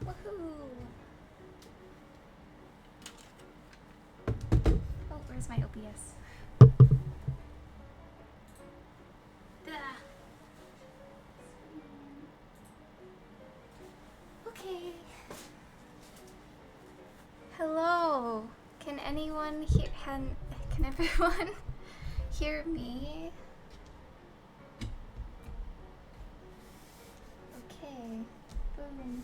Woohoo! Oh, where's my OBS? Okay. Hello. Can anyone hear? Can everyone hear me? Okay. Boom.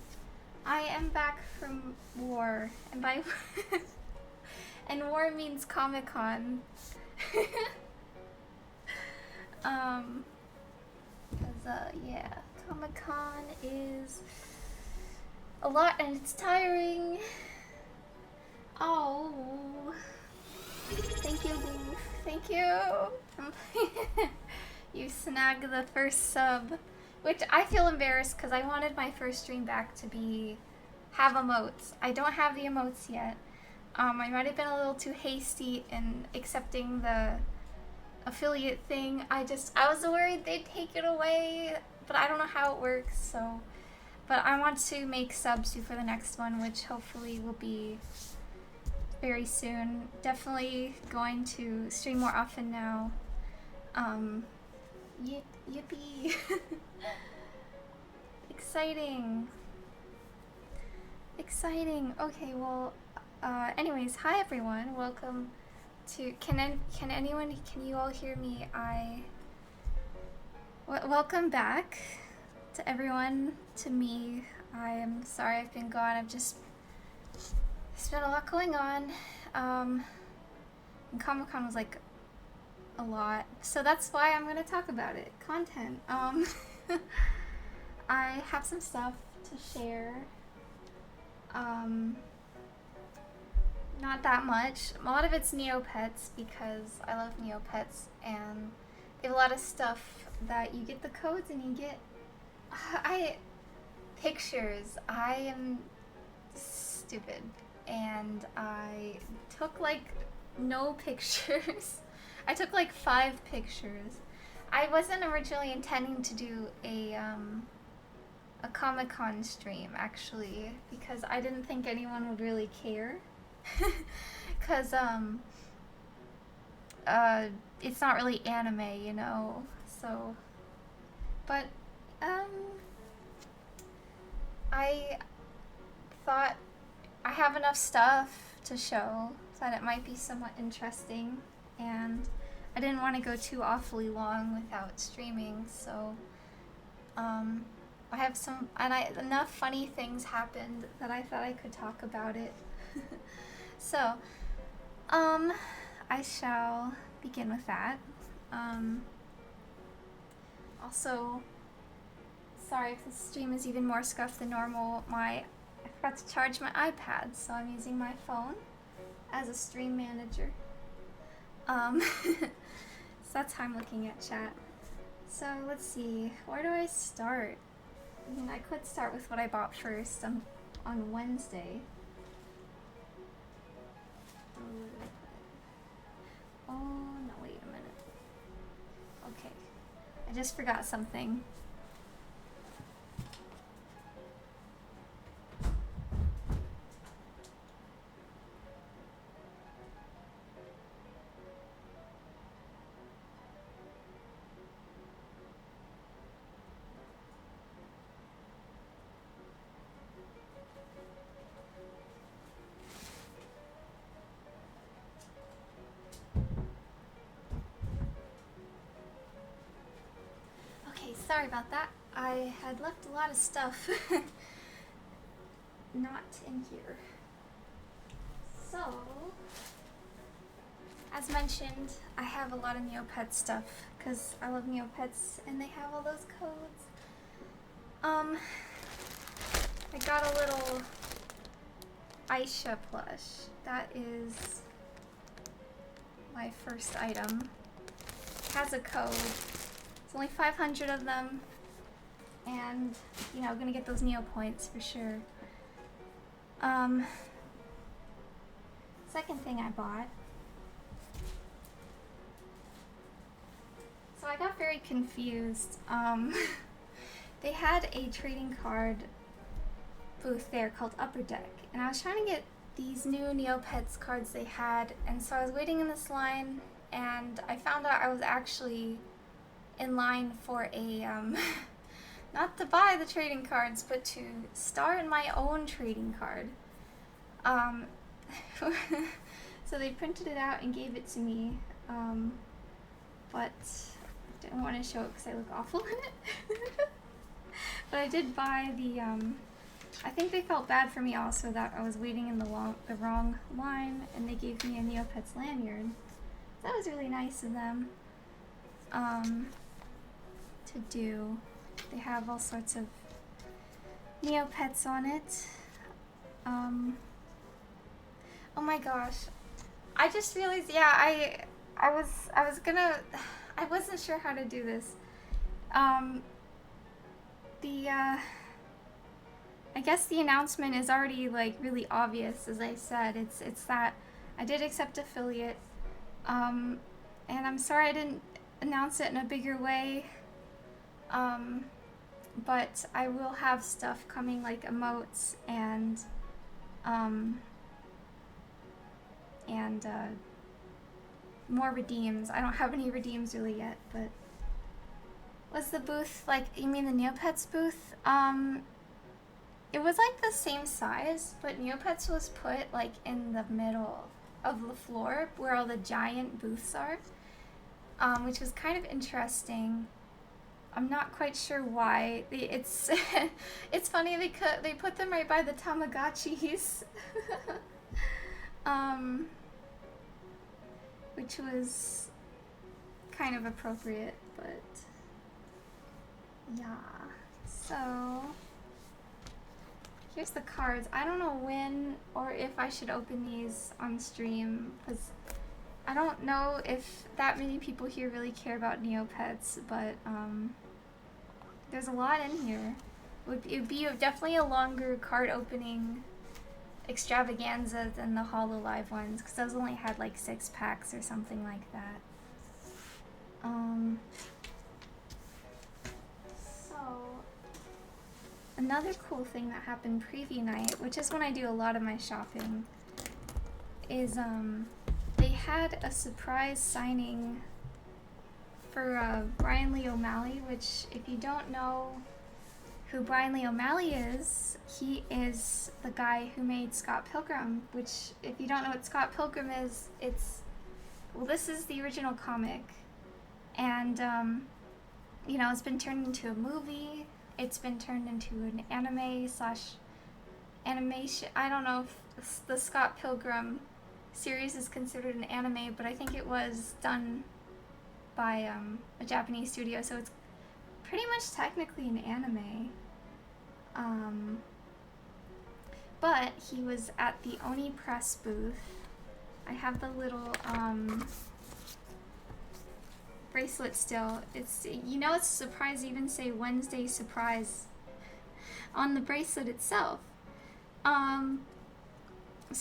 I am back from war, and by and war means Comic-Con. Yeah, Comic-Con is a lot and it's tiring. Oh, thank you, Boof. Thank you. You snagged the first sub, which I feel embarrassed because I wanted my first stream back to have emotes. I don't have the emotes yet. I might have been a little too hasty in accepting the affiliate thing. I was worried they'd take it away, but I don't know how it works, so. But I want to make subs for the next one, which hopefully will be very soon. Definitely going to stream more often now. Yippee. Exciting. Exciting. Okay, well, anyways, hi everyone. Welcome to, can you all hear me? Welcome back to everyone, to me. I am sorry I've been gone. There's been a lot going on. And Comic-Con was like a lot, so that's why I'm gonna talk about it. Content. I have some stuff to share. Not that much. A lot of it's Neopets because I love Neopets, and they have a lot of stuff that you get the codes and you get pictures. I am stupid, and I took like no pictures. I took like 5 pictures. I wasn't originally intending to do a Comic-Con stream, actually, because I didn't think anyone would really care. Cause it's not really anime, you know. So, but I thought I have enough stuff to show that it might be somewhat interesting, and I didn't want to go too awfully long without streaming, so I have enough funny things happened that I thought I could talk about it. So, I shall begin with that. Also, sorry if this stream is even more scuffed than normal. I forgot to charge my iPad, so I'm using my phone as a stream manager. So that's how I'm looking at chat. So let's see, where do I start? I mean, I could start with what I bought first on Wednesday. Oh, no, wait a minute. Okay, I just forgot something. Sorry about that. I had left a lot of stuff not in here. So, as mentioned, I have a lot of Neopets stuff because I love Neopets and they have all those codes. I got a little Aisha plush. That is my first item. It has a code. It's only 500 of them, and, you know, gonna get those Neo points for sure. Second thing I bought. So I got very confused. They had a trading card booth there called Upper Deck, and I was trying to get these new Neopets cards they had, and so I was waiting in this line, and I found out I was actually in line for a, not to buy the trading cards, but to start my own trading card. So they printed it out and gave it to me, but I didn't want to show it because I look awful in it. But I did buy the, I think they felt bad for me also that I was waiting in the wrong line, and they gave me a Neopets lanyard. That was really nice of them to do. They have all sorts of Neopets on it. Oh my gosh. I just realized, yeah, I wasn't sure how to do this. I guess the announcement is already like really obvious, as I said. It's that I did accept affiliate, and I'm sorry I didn't announce it in a bigger way, but I will have stuff coming like emotes and more redeems. I don't have any redeems really yet, but was the booth like, you mean the Neopets booth? It was like the same size, but Neopets was put like in the middle of the floor where all the giant booths are, which was kind of interesting. I'm not quite sure why. It's it's funny they put them right by the Tamagotchis, which was kind of appropriate, but yeah. So here's the cards. I don't know when or if I should open these on stream, because I don't know if that many people here really care about Neopets, but there's a lot in here. It would be definitely a longer card opening extravaganza than the Hololive ones, because those only had like 6 packs or something like that. Another cool thing that happened preview night, which is when I do a lot of my shopping, is they had a surprise signing for Brian Lee O'Malley, which if you don't know who Brian Lee O'Malley is, he is the guy who made Scott Pilgrim, which if you don't know what Scott Pilgrim is, this is the original comic, and you know, it's been turned into a movie. It's been turned into an anime/animation. I don't know if the Scott Pilgrim series is considered an anime, but I think it was done by a Japanese studio, so it's pretty much technically an anime. But he was at the Oni Press booth. I have the little bracelet still. It's, you know, it's a surprise to even say Wednesday surprise on the bracelet itself. So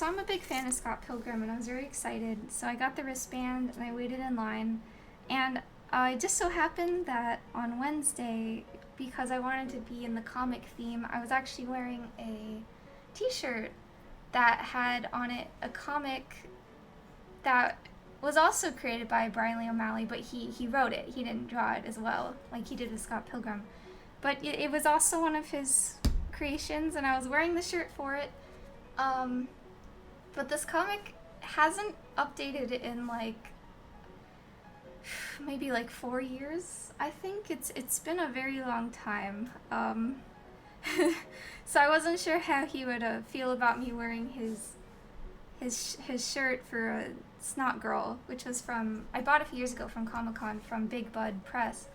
I'm a big fan of Scott Pilgrim, and I was very excited. So I got the wristband and I waited in line, and it just so happened that on Wednesday, because I wanted to be in the comic theme, I was actually wearing a t-shirt that had on it a comic that was also created by Brian Lee O'Malley, but he wrote it. He didn't draw it as well, like he did with Scott Pilgrim. But it was also one of his creations, and I was wearing the shirt for it. But this comic hasn't updated in like maybe like 4 years. I think it's been a very long time. So I wasn't sure how he would feel about me wearing his shirt for Snot Girl, which was I bought it a few years ago from Comic-Con from Big Bud Press.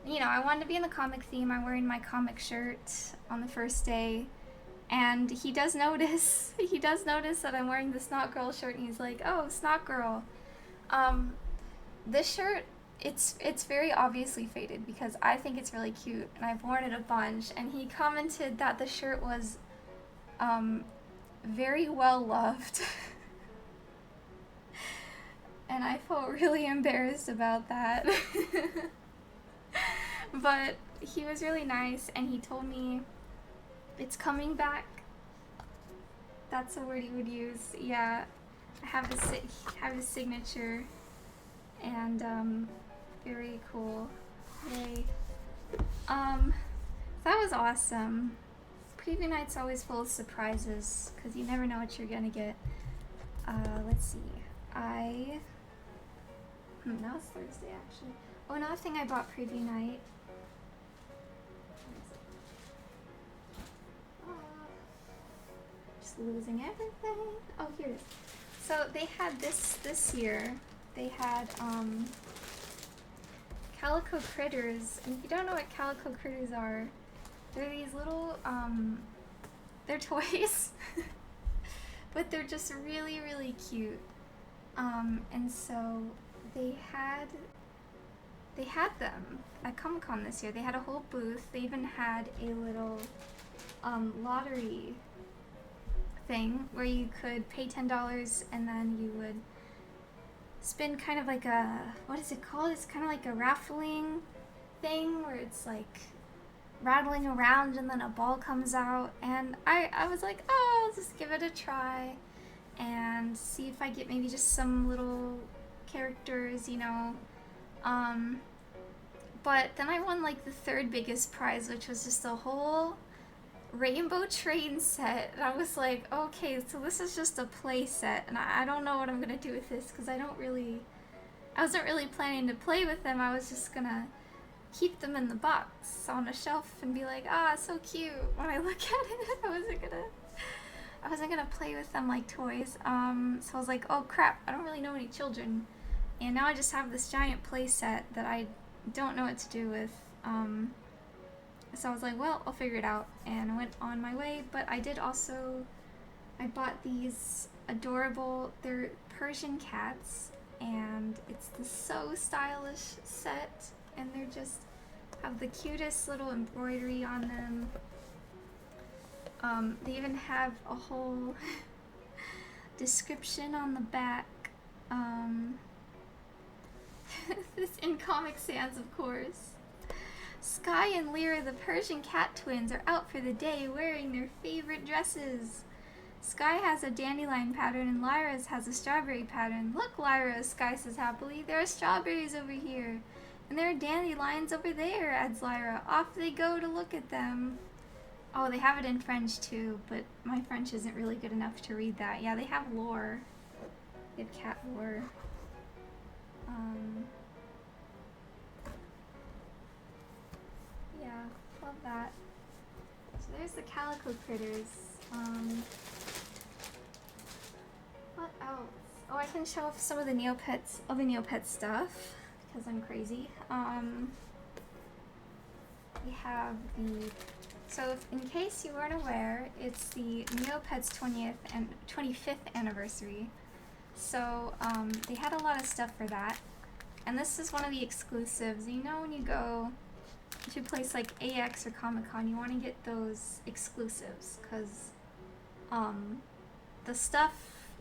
You know, I wanted to be in the comic theme. I'm wearing my comic shirt on the first day, and he does notice that I'm wearing the Snot Girl shirt, and he's like, "Oh, Snot Girl." This shirt, it's very obviously faded because I think it's really cute, and I've worn it a bunch, and he commented that the shirt was very well loved. And I felt really embarrassed about that. But he was really nice, and he told me It's coming back. That's a word you would use. Yeah, I have his signature, and very cool. Yay. That was awesome. Preview night's always full of surprises because you never know what you're gonna get. Let's see. Now it's Thursday actually. Oh, another thing I bought preview night. Just losing everything. Oh, here it is. So they had this year. They had Calico Critters, and if you don't know what Calico Critters are, they're these little they're toys, but they're just really, really cute. And so they had them at Comic-Con this year. They had a whole booth. They even had a little lottery thing where you could pay $10 and then you would spin kind of like a, what is it called? It's kind of like a raffling thing where it's like rattling around and then a ball comes out. And I was like, oh, I'll just give it a try and see if I get maybe just some little characters, you know. But then I won like the third biggest prize, which was just a whole rainbow train set. And I was like, okay, so this is just a play set, and I don't know what I'm gonna do with this because I wasn't really planning to play with them. I was just gonna keep them in the box on a shelf and be like, ah, so cute when I look at it. I wasn't gonna play with them like toys. So I was like, oh crap, I don't really know any children, and now I just have this giant play set that I don't know what to do with. So I was like, well, I'll figure it out, and I went on my way. But I bought these adorable, they're Persian cats, and it's this so stylish set, and they're just have the cutest little embroidery on them. They even have a whole description on the back. This in Comic Sans, of course. Sky and Lyra, the Persian cat twins, are out for the day wearing their favorite dresses. Sky has a dandelion pattern and Lyra's has a strawberry pattern. Look, Lyra, Sky says happily, there are strawberries over here. And there are dandelions over there, adds Lyra. Off they go to look at them. Oh, they have it in French too, but my French isn't really good enough to read that. Yeah, they have lore. They have cat lore. Yeah, love that. So there's the Calico Critters. What else? Oh, I can show off some of the Neopets, all the Neopet stuff, because I'm crazy. We have so in case you weren't aware, it's the Neopets 25th anniversary. So they had a lot of stuff for that. And this is one of the exclusives. You know, when you go to a place like AX or Comic-Con, you want to get those exclusives because the stuff,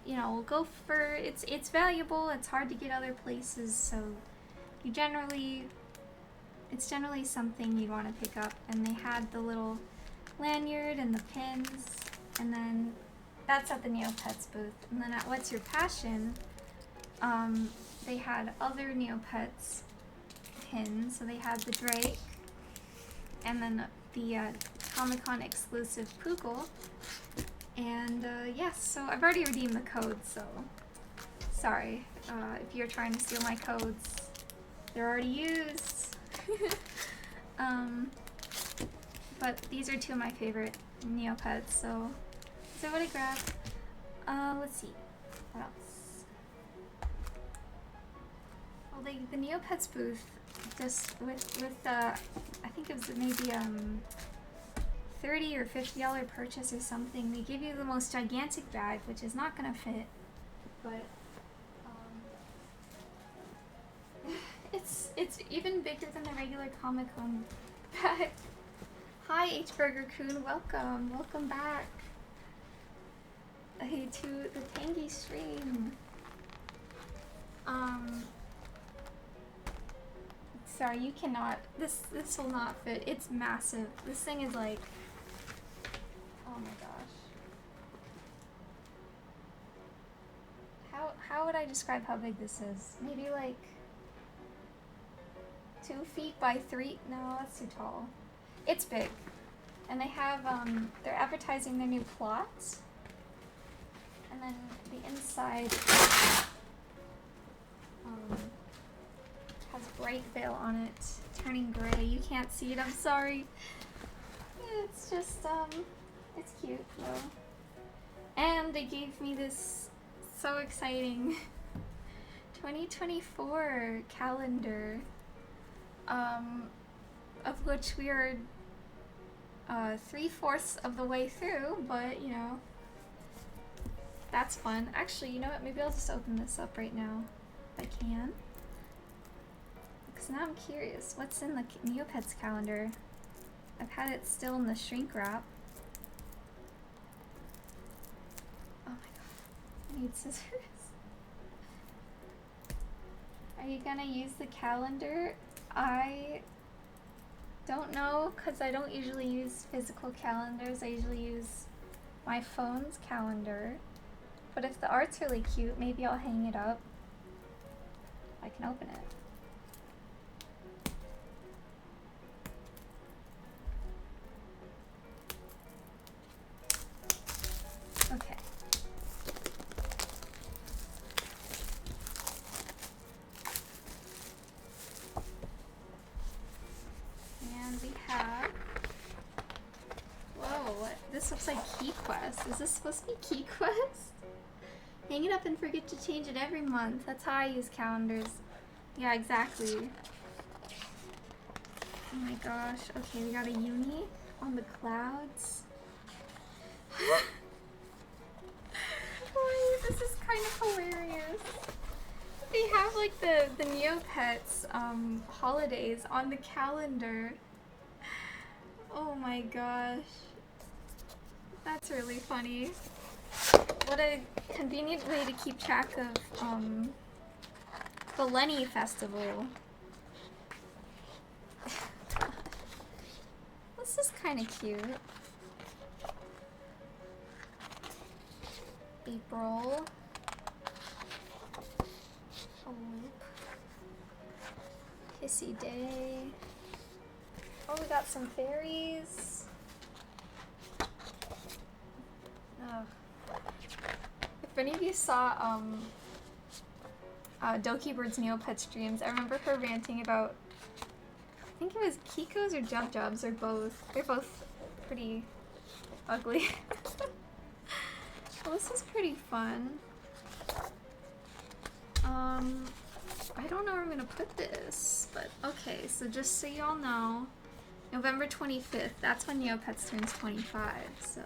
you know, will go for, it's valuable, it's hard to get other places, so it's generally something you want to pick up. And they had the little lanyard and the pins, and then that's at the Neopets booth. And then at What's Your Passion, they had other Neopets pins. So they had the Drake, and then the Comic-Con exclusive Poogle. And yes, so I've already redeemed the code, so sorry if you're trying to steal my codes. They're already used. But these are two of my favorite Neopets, so what I grabbed. Let's see, what else? Well, the Neopets booth, just with I think it was maybe $30 or $50 purchase or something, they give you the most gigantic bag, which is not gonna fit, but it's even bigger than the regular Comic-Con bag. Hi, H Burger Coon, welcome back. Hey, to the Tangy stream. Sorry, you cannot. This will not fit. It's massive. This thing is like Oh my gosh. How would I describe how big this is? Maybe like 2 feet by 3? No, that's too tall. It's big. And they have, they're advertising their new plots. And then the inside has bright veil on it, turning gray. You can't see it, I'm sorry. It's just, it's cute though. And they gave me this so exciting 2024 calendar, of which we are 3/4 of the way through, but you know, that's fun. Actually, you know what? Maybe I'll just open this up right now if I can. Because now I'm curious. What's in the Neopets calendar? I've had it still in the shrink wrap. Oh my god. I need scissors. Are you gonna use the calendar? I don't know, because I don't usually use physical calendars. I usually use my phone's calendar. But if the art's really cute, maybe I'll hang it up. I can open it. Okay. And we have... Whoa, this looks like Key Quest. Is this supposed to be Key Quest? Hang it up and forget to change it every month. That's how I use calendars. Yeah, exactly. Oh my gosh. Okay, we got a uni on the clouds. Wait, this is kind of hilarious. They have like the Neopets holidays on the calendar. Oh my gosh. That's really funny. What a convenient way to keep track of the Lenny Festival. This is kind of cute. April. A loop. Kissy Day. Oh, we got some fairies. Oh. If any of you saw Doki Bird's Neopet streams, I remember her ranting about, I think it was Kiko's or Jump Jobs, or both. They're both pretty ugly. Well, this is pretty fun. I don't know where I'm gonna put this, but okay, so just so y'all know, November 25th, that's when Neopets turns 25, so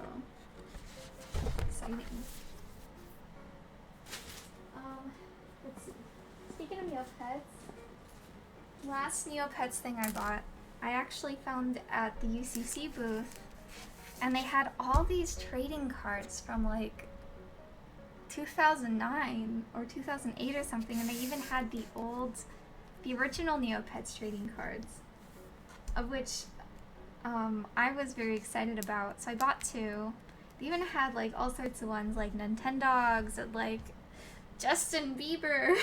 exciting. Let's see. Speaking of Neopets, last Neopets thing I bought, I actually found at the UCC booth, and they had all these trading cards from like 2009 or 2008 or something, and they even had the original Neopets trading cards, of which I was very excited about, so I bought 2. They even had like all sorts of ones like Nintendogs and like Justin Bieber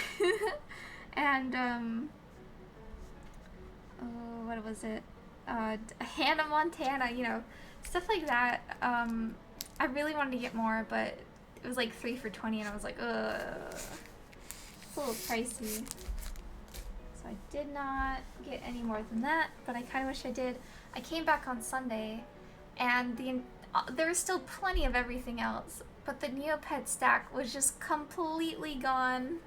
and oh, what was it? Hannah Montana, you know, stuff like that. I really wanted to get more, but it was like 3 for $20, and I was like, ugh, it's a little pricey. So I did not get any more than that, but I kind of wish I did. I came back on Sunday, and there was still plenty of everything else, but the Neopet stack was just completely gone.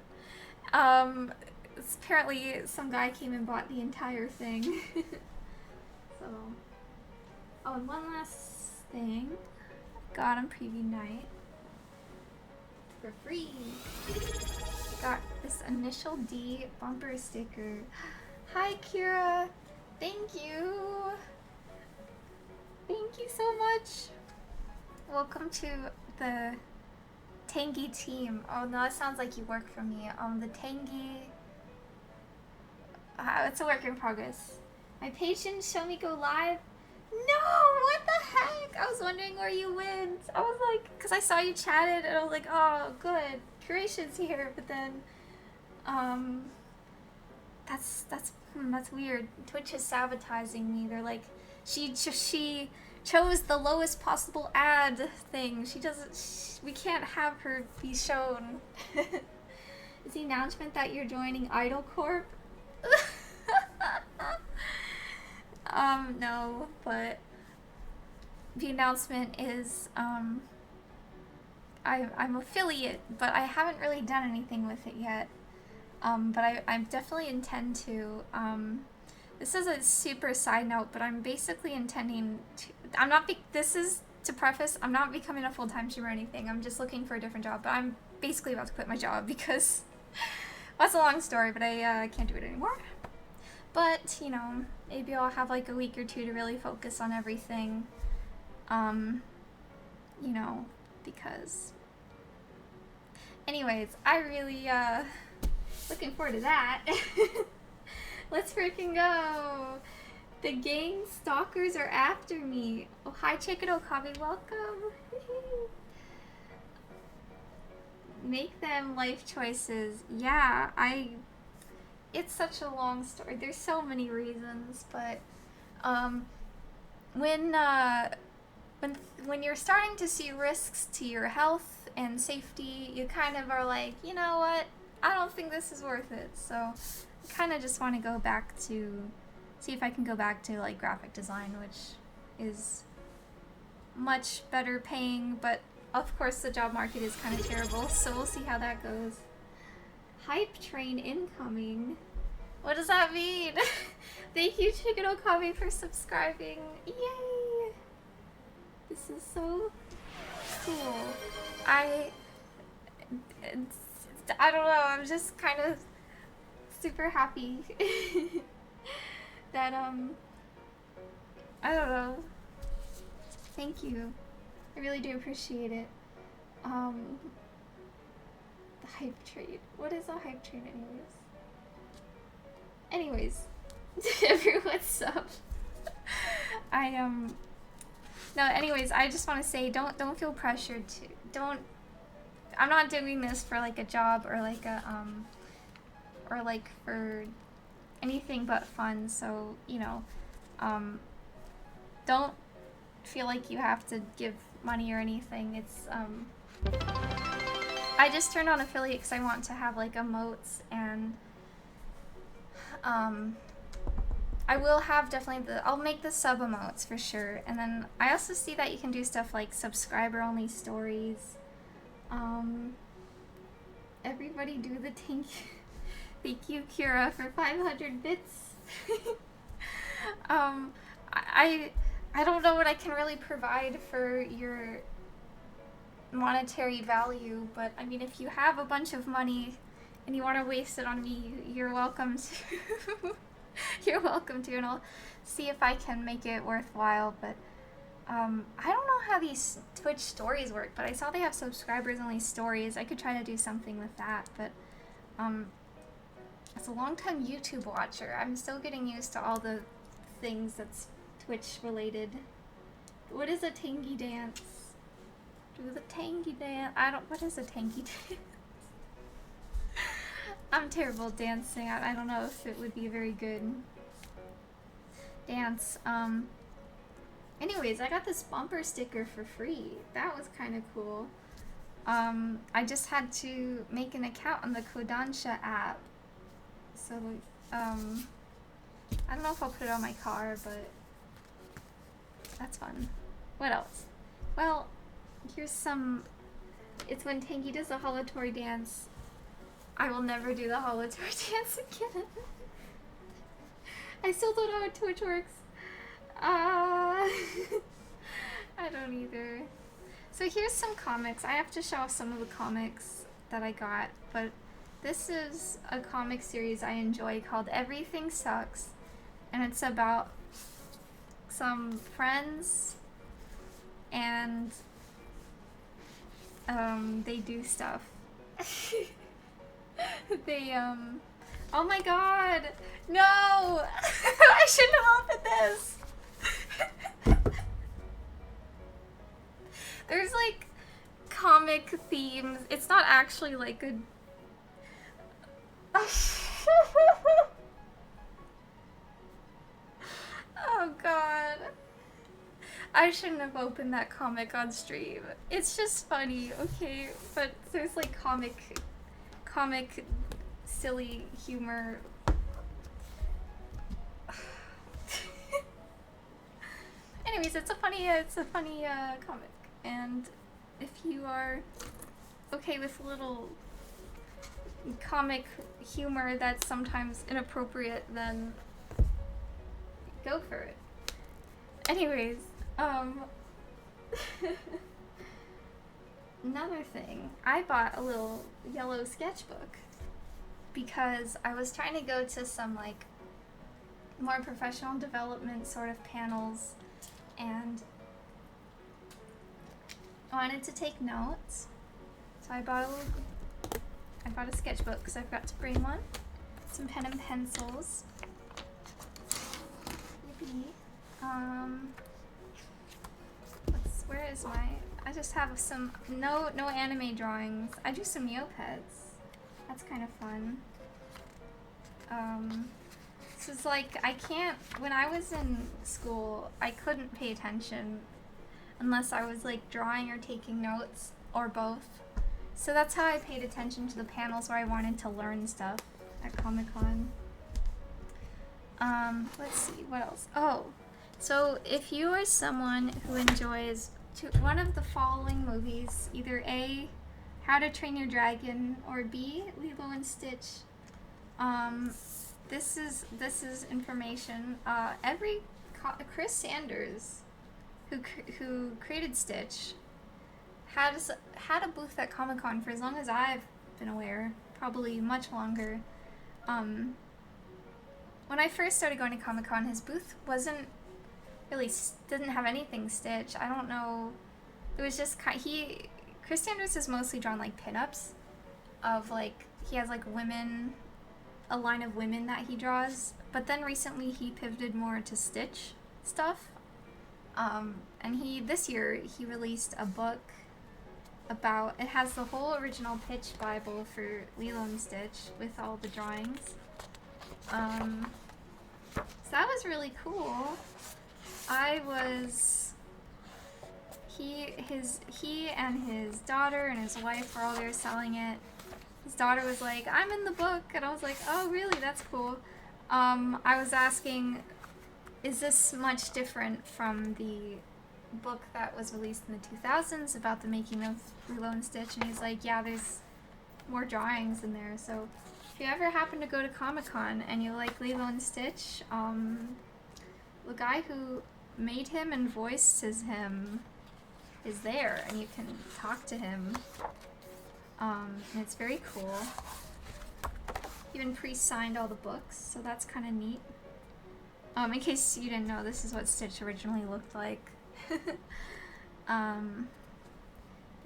Apparently some guy came and bought the entire thing. So, oh, and one last thing. Got on preview night for free. Got this Initial D bumper sticker. Hi Kira, thank you. Thank you so much. Welcome to the Tangy team. Oh no, it sounds like you work for me. The Tangy. It's a work in progress. My page didn't show me go live. No, what the heck? I was wondering where you went. I was like, because I saw you chatted, and I was like, oh, good. Curation's here, but then, that's weird. Twitch is sabotaging me. They're like, she chose the lowest possible ad thing. We can't have her be shown. Is the announcement that you're joining Idol Corp? No, but the announcement is, I'm affiliate, but I haven't really done anything with it yet. But I definitely intend to. This is a super side note, but I'm basically intending to. This is to preface. I'm not becoming a full-time streamer or anything. I'm just looking for a different job. But I'm basically about to quit my job because that's a long story. But I can't do it anymore. But you know, maybe I'll have like a week or two to really focus on everything. You know, because. Anyways, I really looking forward to that. Let's freaking go. The gang stalkers are after me. Oh, hi, Chicken Okabe, welcome. Make them life choices. Yeah, it's such a long story. There's so many reasons, but when you're starting to see risks to your health and safety, you kind of are like, you know what? I don't think this is worth it. So I kind of just want to go back to see if I can go back to like graphic design, which is much better paying, but of course the job market is kind of terrible, so we'll see how that goes. Hype train incoming. What does that mean? Thank you, Chicken Okabe, for subscribing. Yay! This is so cool. I don't know, I'm just kind of super happy that, I don't know. Thank you. I really do appreciate it. The hype train. What is a hype train anyways? Everyone's up. No, anyways, I just want to say, don't feel pressured to, I'm not doing this for like a job or like a, or like for anything but fun, so, you know, don't feel like you have to give money or anything. It's, I just turned on affiliate because I want to have like emotes, and, I will have definitely I'll make the sub emotes for sure, and then I also see that you can do stuff like subscriber only stories. Everybody do the tank. Thank you, Kira, for 500 bits. I don't know what I can really provide for your monetary value, but I mean, if you have a bunch of money and you want to waste it on me, you're welcome to. You're welcome to, and I'll see if I can make it worthwhile. But I don't know how these Twitch stories work, but I saw they have subscribers only stories. I could try to do something with that, but as a long-time YouTube watcher, I'm still getting used to all the things that's Twitch related. What is a tangy dance? Do the tangy dance. What is a tangy dance? I'm terrible at dancing. I don't know if it would be a very good dance. Anyways, I got this bumper sticker for free. That was kind of cool. I just had to make an account on the Kodansha app. So, I don't know if I'll put it on my car, but that's fun. What else? Well, here's some. It's when Tangy does the holotory dance. I will never do the holotory dance again. I still don't know how Twitch works. I don't either. So here's some comics. I have to show off some of the comics that I got, but this is a comic series I enjoy called Everything Sucks, and it's about some friends, and they do stuff. Oh my god! No! I shouldn't have opened this! comic themes. It's not actually like a... Oh god. I shouldn't have opened that comic on stream. It's just funny, okay? But there's like comic silly humor. Anyways, it's a funny comic, and if you are okay with little comic humor that's sometimes inappropriate, then go for it. Anyways, another thing, I bought a little yellow sketchbook because I was trying to go to some like more professional development sort of panels, and I wanted to take notes, so I bought a sketchbook because I forgot to bring one, some pen and pencils. Yippee. Where is my? I just have some no anime drawings. I do some Neopets. That's kind of fun. So it's like I can't. When I was in school, I couldn't pay attention unless I was like drawing or taking notes or both. So that's how I paid attention to the panels where I wanted to learn stuff at Comic-Con. Let's see, what else? Oh, so if you are someone who enjoys one of the following movies, either A, How to Train Your Dragon, or B, Lilo and Stitch, this is information. Chris Sanders, who created Stitch, had a booth at Comic-Con for as long as I've been aware, probably much longer. When I first started going to Comic-Con, his booth didn't have anything Stitch. I don't know. It was just Chris Sanders has mostly drawn like pinups of like, he has like women, a line of women that he draws, but then recently he pivoted more to Stitch stuff. And this year he released a book about, it has the whole original pitch Bible for Lilo and Stitch with all the drawings. So that was really cool. He and his daughter and his wife were all there selling it. His daughter was like, I'm in the book, and I was like, oh really, that's cool. I was asking, is this much different from the book that was released in the 2000s about the making of Lilo and Stitch? And he's like, yeah, there's more drawings in there. So if you ever happen to go to Comic-Con and you like Lilo and Stitch, the guy who made him and voiced him is there, and you can talk to him. And it's very cool. Even pre-signed all the books, so that's kind of neat. In case you didn't know, this is what Stitch originally looked like. But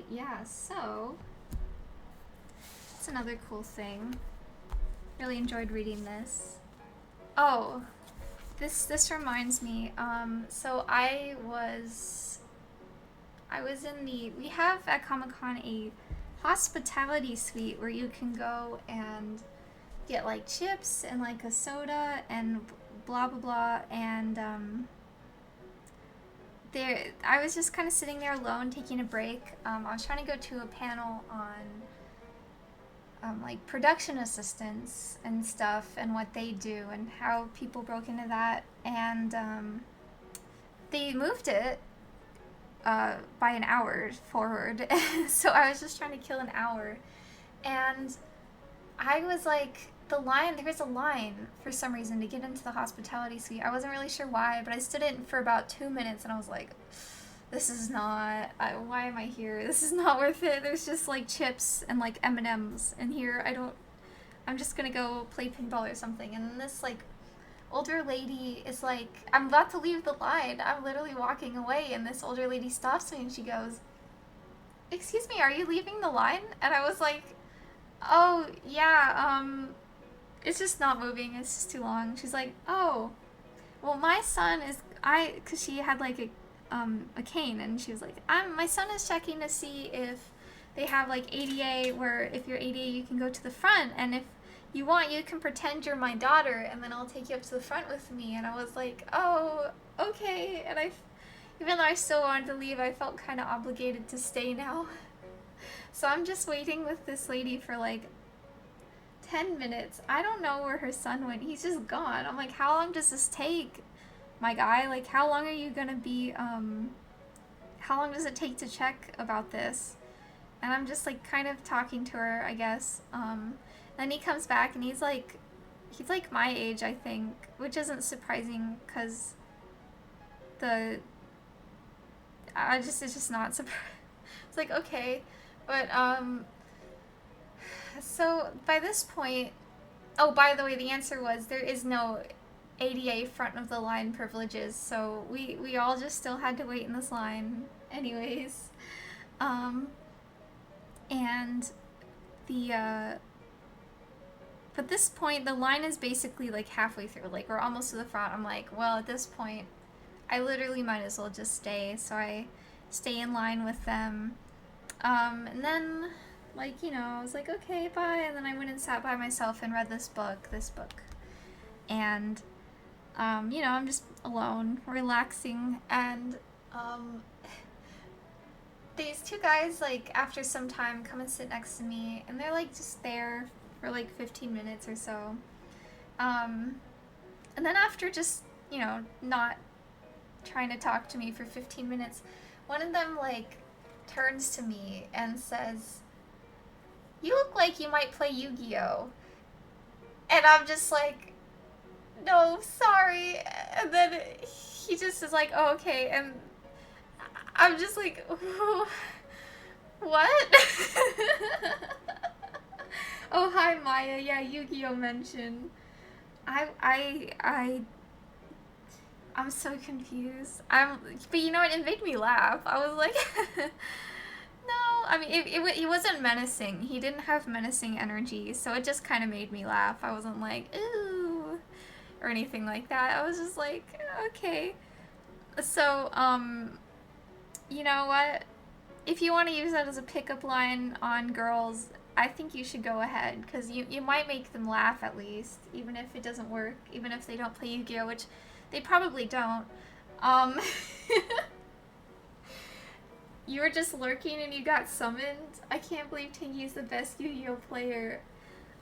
yeah, so it's another cool thing. Really enjoyed reading this. Oh, this reminds me. So I was in we have at Comic-Con a hospitality suite where you can go and get like chips and like a soda and blah blah blah, and I was just kind of sitting there alone taking a break. I was trying to go to a panel on like production assistants and stuff and what they do and how people broke into that, and they moved it by an hour forward. So I was just trying to kill an hour, and I was like, there was a line for some reason to get into the hospitality suite. I wasn't really sure why, but I stood in for about 2 minutes and I was like, this is not, why am I here? This is not worth it. There's just like chips and like M&Ms in here. I'm just gonna go play pinball or something. And then this like older lady is like, I'm about to leave the line. I'm literally walking away, and this older lady stops me and she goes, excuse me, are you leaving the line? And I was like, oh yeah, it's just not moving, it's just too long. She's like, oh, well my son is, cause she had like a cane, and she was like, my son is checking to see if they have like ADA where if you're ADA you can go to the front, and if you want you can pretend you're my daughter and then I'll take you up to the front with me. And I was like, oh, okay. And even though I still wanted to leave, I felt kind of obligated to stay now. So I'm just waiting with this lady for like 10 minutes. I don't know where her son went. He's just gone. I'm like, how long does this take, my guy? Like, how long are you gonna be, how long does it take to check about this? And I'm just like kind of talking to her, I guess. Then he comes back and he's like my age, I think, which isn't surprising because it's just not surprising. It's like, okay. But, so by this point, oh, by the way, the answer was there is no ADA front of the line privileges, so we all just still had to wait in this line anyways. And but this point, the line is basically like halfway through, like we're almost to the front. I'm like, well, at this point, I literally might as well just stay, so I stay in line with them. And then, like, you know, I was like, okay, bye, and then I went and sat by myself and read this book. And, you know, I'm just alone, relaxing, and, these two guys, like, after some time, come and sit next to me, and they're, like, just there for, like, 15 minutes or so. And then after just, you know, not trying to talk to me for 15 minutes, one of them, like, turns to me and says, "You look like you might play Yu-Gi-Oh!" And I'm just like, "No, sorry." And then he just is like, "Oh, okay." And I'm just like, what? Oh, hi, Maya. Yeah, Yu-Gi-Oh! Mention. I'm so confused. But you know what? It made me laugh. I was like, no. I mean, it wasn't menacing. He didn't have menacing energy, so it just kind of made me laugh. I wasn't like, ooh, or anything like that. I was just like, okay. So, you know what? If you want to use that as a pickup line on girls, I think you should go ahead, because you might make them laugh at least, even if it doesn't work, even if they don't play Yu-Gi-Oh!, which they probably don't. You were just lurking and you got summoned? I can't believe Tangy's the best Yu-Gi-Oh! Player.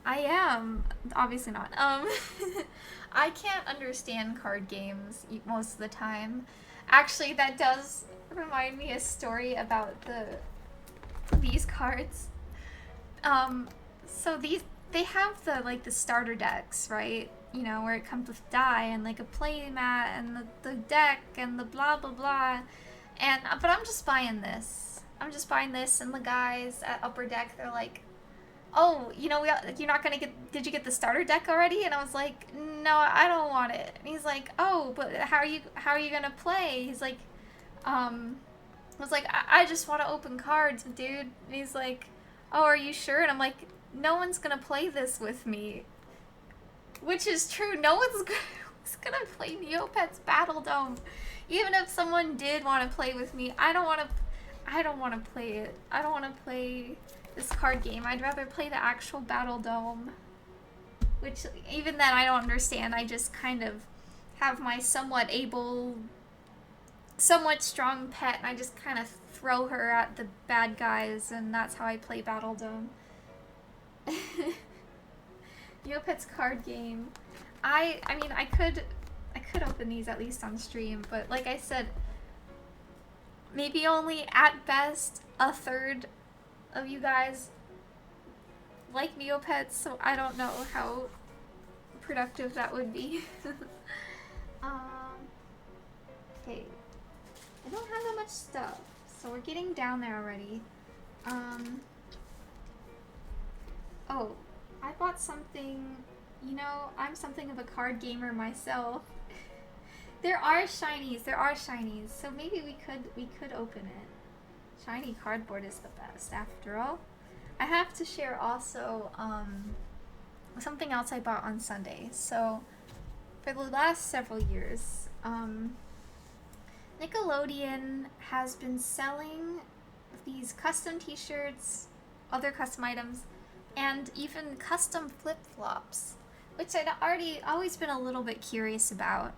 I am. Obviously not. I can't understand card games most of the time. Actually, that does remind me a story about these cards. So they have the starter decks, right? You know, where it comes with die and like a play mat and the deck and the blah blah blah. And but I'm just buying this. And the guys at Upper Deck, they're like, "Oh, you know, you're not gonna get. Did you get the starter deck already?" And I was like, "No, I don't want it." And he's like, "Oh, but how are you gonna play?" He's like, I was like, I just want to open cards, dude." And he's like, "Oh, are you sure?" And I'm like, "No one's gonna play this with me." Which is true. No one's gonna play Neopets Battle Dome. Even if someone did want to play with me, I don't want to play it. I don't want to play this card game. I'd rather play the actual Battle Dome. Which, even then, I don't understand. I just kind of have my somewhat strong pet, and I just kind of throw her at the bad guys, and that's how I play Battle Dome. Neopets card game. I mean, I could open these at least on stream, but like I said, maybe only at best a third of you guys like Neopets, so I don't know how productive that would be. Okay. I don't have that much stuff, so we're getting down there already. Oh, I bought something. You know, I'm something of a card gamer myself. There are shinies, so maybe we could open it. Shiny cardboard is the best, after all. I have to share also something else I bought on Sunday. So, for the last several years, Nickelodeon has been selling these custom t-shirts other custom items, and even custom flip-flops, which I'd always been a little bit curious about,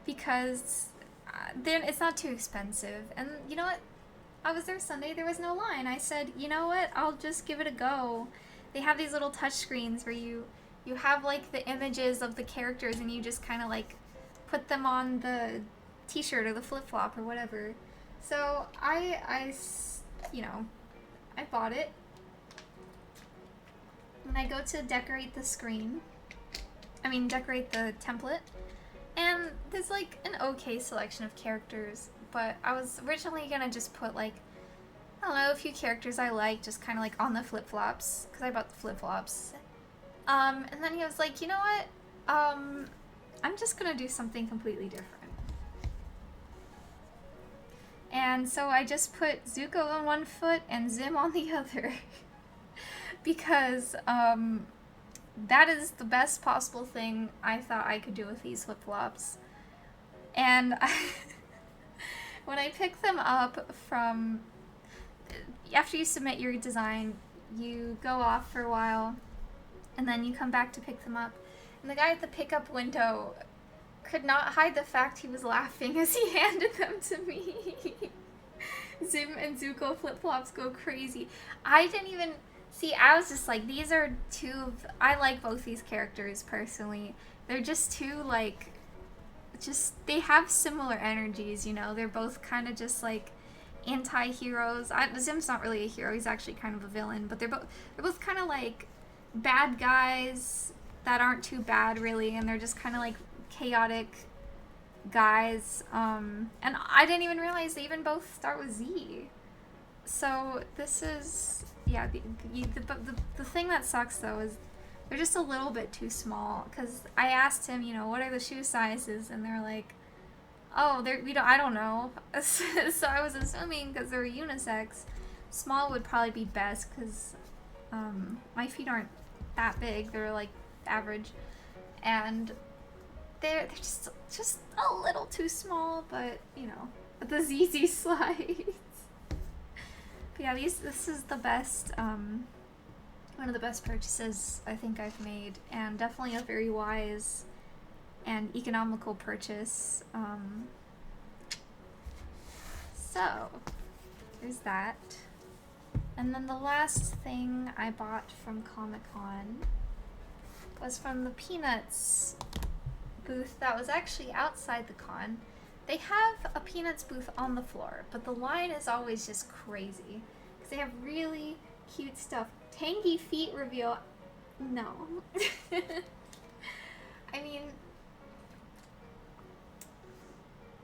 because then it's not too expensive. And you know what? I was there Sunday, there was no line. I said, you know what? I'll just give it a go. They have these little touch screens where you have like the images of the characters and you just kind of like put them on the t-shirt or the flip-flop or whatever. So I bought it. And I go to decorate the screen. Decorate the template. And there's like an okay selection of characters, but I was originally gonna just put like, I don't know, a few characters I like, just kind of like on the flip-flops, because I bought the flip-flops. And then he was like, you know what, I'm just gonna do something completely different. And so I just put Zuko on one foot and Zim on the other. Because, that is the best possible thing I thought I could do with these flip-flops. And when I picked them up from... After you submit your design, you go off for a while, and then you come back to pick them up. And the guy at the pickup window could not hide the fact he was laughing as he handed them to me. Zim and Zuko flip-flops go crazy. I didn't even... See, I was just like, these are two of... I like both these characters, personally. They're just two, like... They have similar energies, you know? They're both kind of just, like, anti-heroes. Zim's not really a hero. He's actually kind of a villain. But they're both kind of, like, bad guys that aren't too bad, really. And they're just kind of, like, chaotic guys. And I didn't even realize they even both start with Z. So, this is... Yeah, the thing that sucks, though, is they're just a little bit too small. Because I asked him, you know, what are the shoe sizes? And they're like, oh, I don't know. So I was assuming, because they're unisex, small would probably be best, because my feet aren't that big. They're, like, average. And they're just a little too small, but, you know, the ZZ slides. Yeah, this is the best, one of the best purchases I think I've made, and definitely a very wise and economical purchase. So, there's that. And then the last thing I bought from Comic-Con was from the Peanuts booth that was actually outside the con. They have a Peanuts booth on the floor, but the line is always just crazy. Because they have really cute stuff. Tangy feet reveal. No. I mean,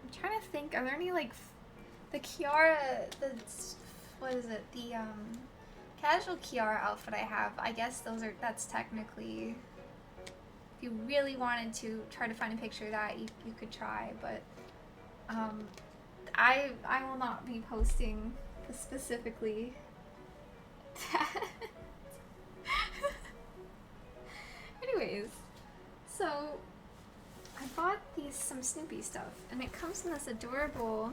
I'm trying to think, are there any, like, the Kiara, what is it? The, casual Kiara outfit I have, I guess that's technically, if you really wanted to try to find a picture of that, you could try, but I will not be posting specifically that. Anyways, so I bought some Snoopy stuff, and it comes in this adorable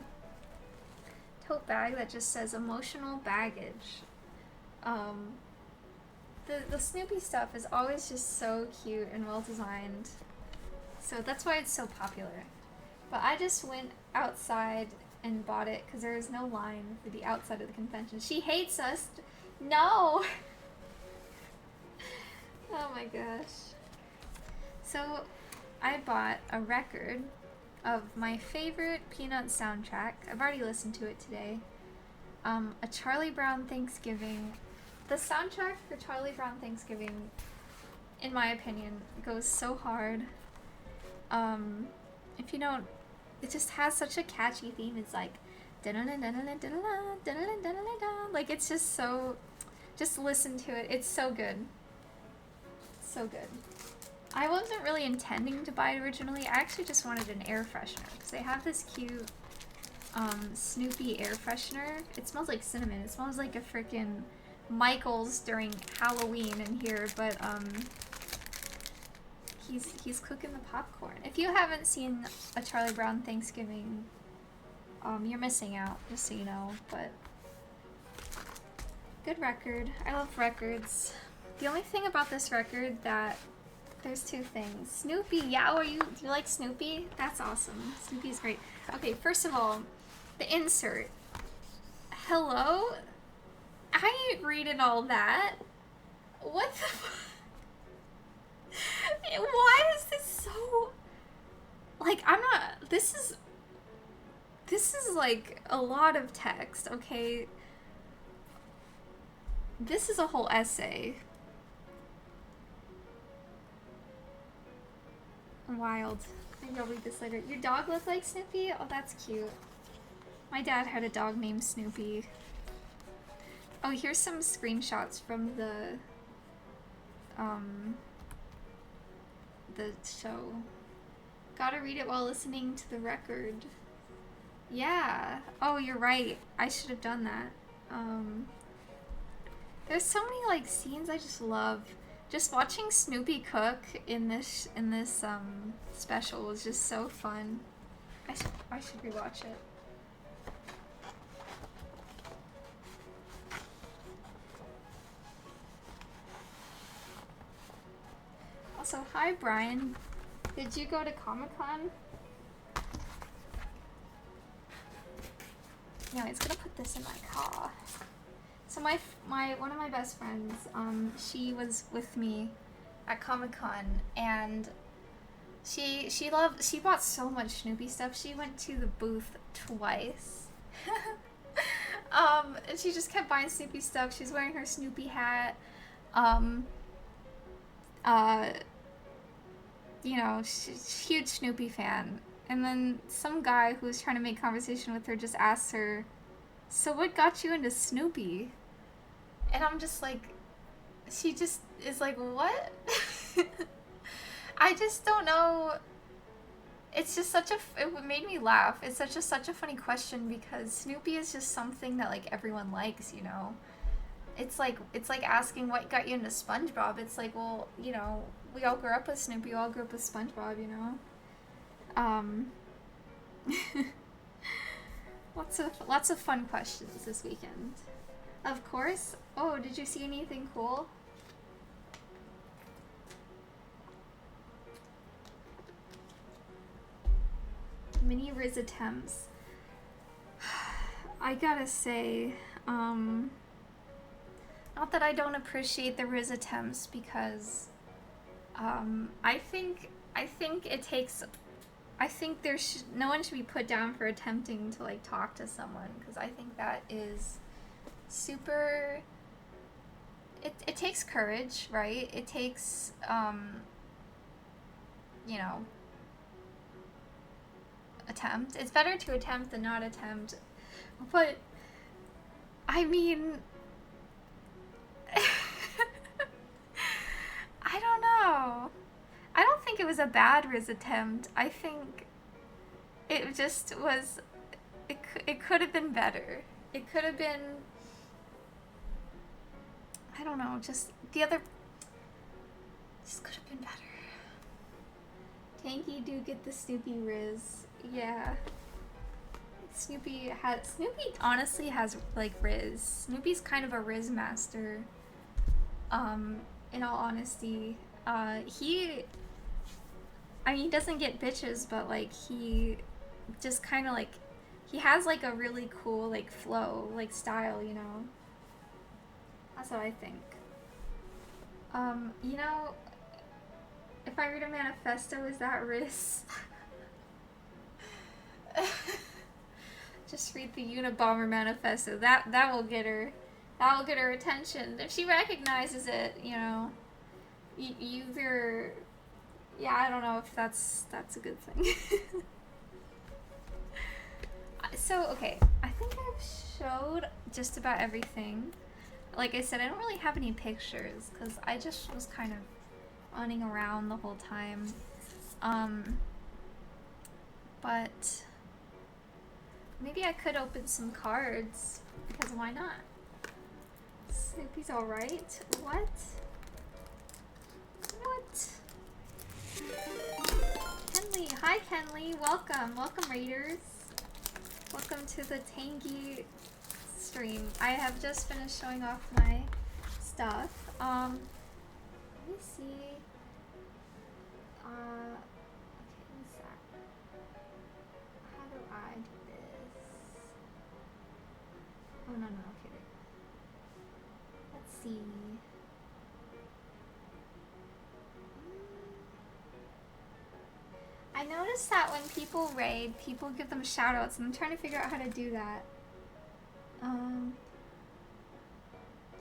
tote bag that just says emotional baggage. The Snoopy stuff is always just so cute and well designed, so that's why it's so popular. But I just went outside and bought it because there was no line for the outside of the convention. She hates us. No! Oh my gosh. So I bought a record of my favorite Peanuts soundtrack. I've already listened to it today. A Charlie Brown Thanksgiving. The soundtrack for Charlie Brown Thanksgiving, in my opinion, goes so hard. If you don't, it just has such a catchy theme. It's like, like, it's just so, just listen to it. It's so good. So good. I wasn't really intending to buy it originally. I actually just wanted an air freshener because they have this cute Snoopy air freshener. It smells like cinnamon. It smells like a freaking Michael's during Halloween in here, but he's cooking the popcorn. If you haven't seen a Charlie Brown Thanksgiving, you're missing out, just so you know. But Good record. I love records. The only thing about this record that there's two things. Snoopy, yeah, do you like Snoopy? That's awesome. Snoopy's great. Okay, first of all, the insert. Hello? I ain't reading all that. What the Why is this so... Like, I'm not... This is like a lot of text, okay? This is a whole essay. Wild. Maybe I'll read this later. Your dog look like Snoopy? Oh, that's cute. My dad had a dog named Snoopy. Oh, here's some screenshots from the show. Gotta read it while listening to the record. Yeah. Oh, you're right. I should have done that. There's so many like scenes I just love. Just watching Snoopy cook in this special was just so fun. I should rewatch it. Also, hi Brian. Did you go to Comic-Con? Anyways, gonna put this in my car. So my one of my best friends, she was with me at Comic-Con, and she bought so much Snoopy stuff. She went to the booth twice. And she just kept buying Snoopy stuff. She's wearing her Snoopy hat. You know, she's a huge Snoopy fan. And then some guy who was trying to make conversation with her just asked her, "So what got you into Snoopy?" And I'm just like, she just is like, what? I just don't know. It's just it made me laugh. It's such a funny question because Snoopy is just something that like everyone likes, you know? It's like asking what got you into SpongeBob. It's like, well, you know, we all grew up with Snoopy, we all grew up with SpongeBob, you know? Lots of fun questions this weekend. Of course. Oh, did you see anything cool? Mini Riz attempts. I gotta say, not that I don't appreciate the Riz attempts because, I think no one should be put down for attempting to like talk to someone, because I think that is super. It takes courage, right? It takes you know, attempt. It's better to attempt than not attempt. But I mean, I don't know. I don't think it was a bad Riz attempt. I think it just was. It could have been better. It could have been. I don't know. Just the other. Just could have been better. Tangy do get the Snoopy Riz. Yeah. Snoopy honestly has like Riz. Snoopy's kind of a Riz master. In all honesty, he doesn't get bitches, but like he just kind of like he has like a really cool like flow, like style, you know. That's what I think. You know, if I read a manifesto, is that Riz? Just read the Unabomber manifesto. That will get her. That will get her attention. If she recognizes it, you know, either. Yeah, I don't know if that's a good thing. So okay, I think I've showed just about everything. Like I said, I don't really have any pictures because I just was kind of running around the whole time. But maybe I could open some cards because why not? Snoopy's alright. What? What? Kenley. Hi Kenley. Welcome. Welcome Raiders. Welcome to the Tangy stream. I have just finished showing off my stuff. Let me see. Okay, one sec. How do I do this? Oh, no, okay, wait. Let's see. I noticed that when people raid, people give them shoutouts, and I'm trying to figure out how to do that.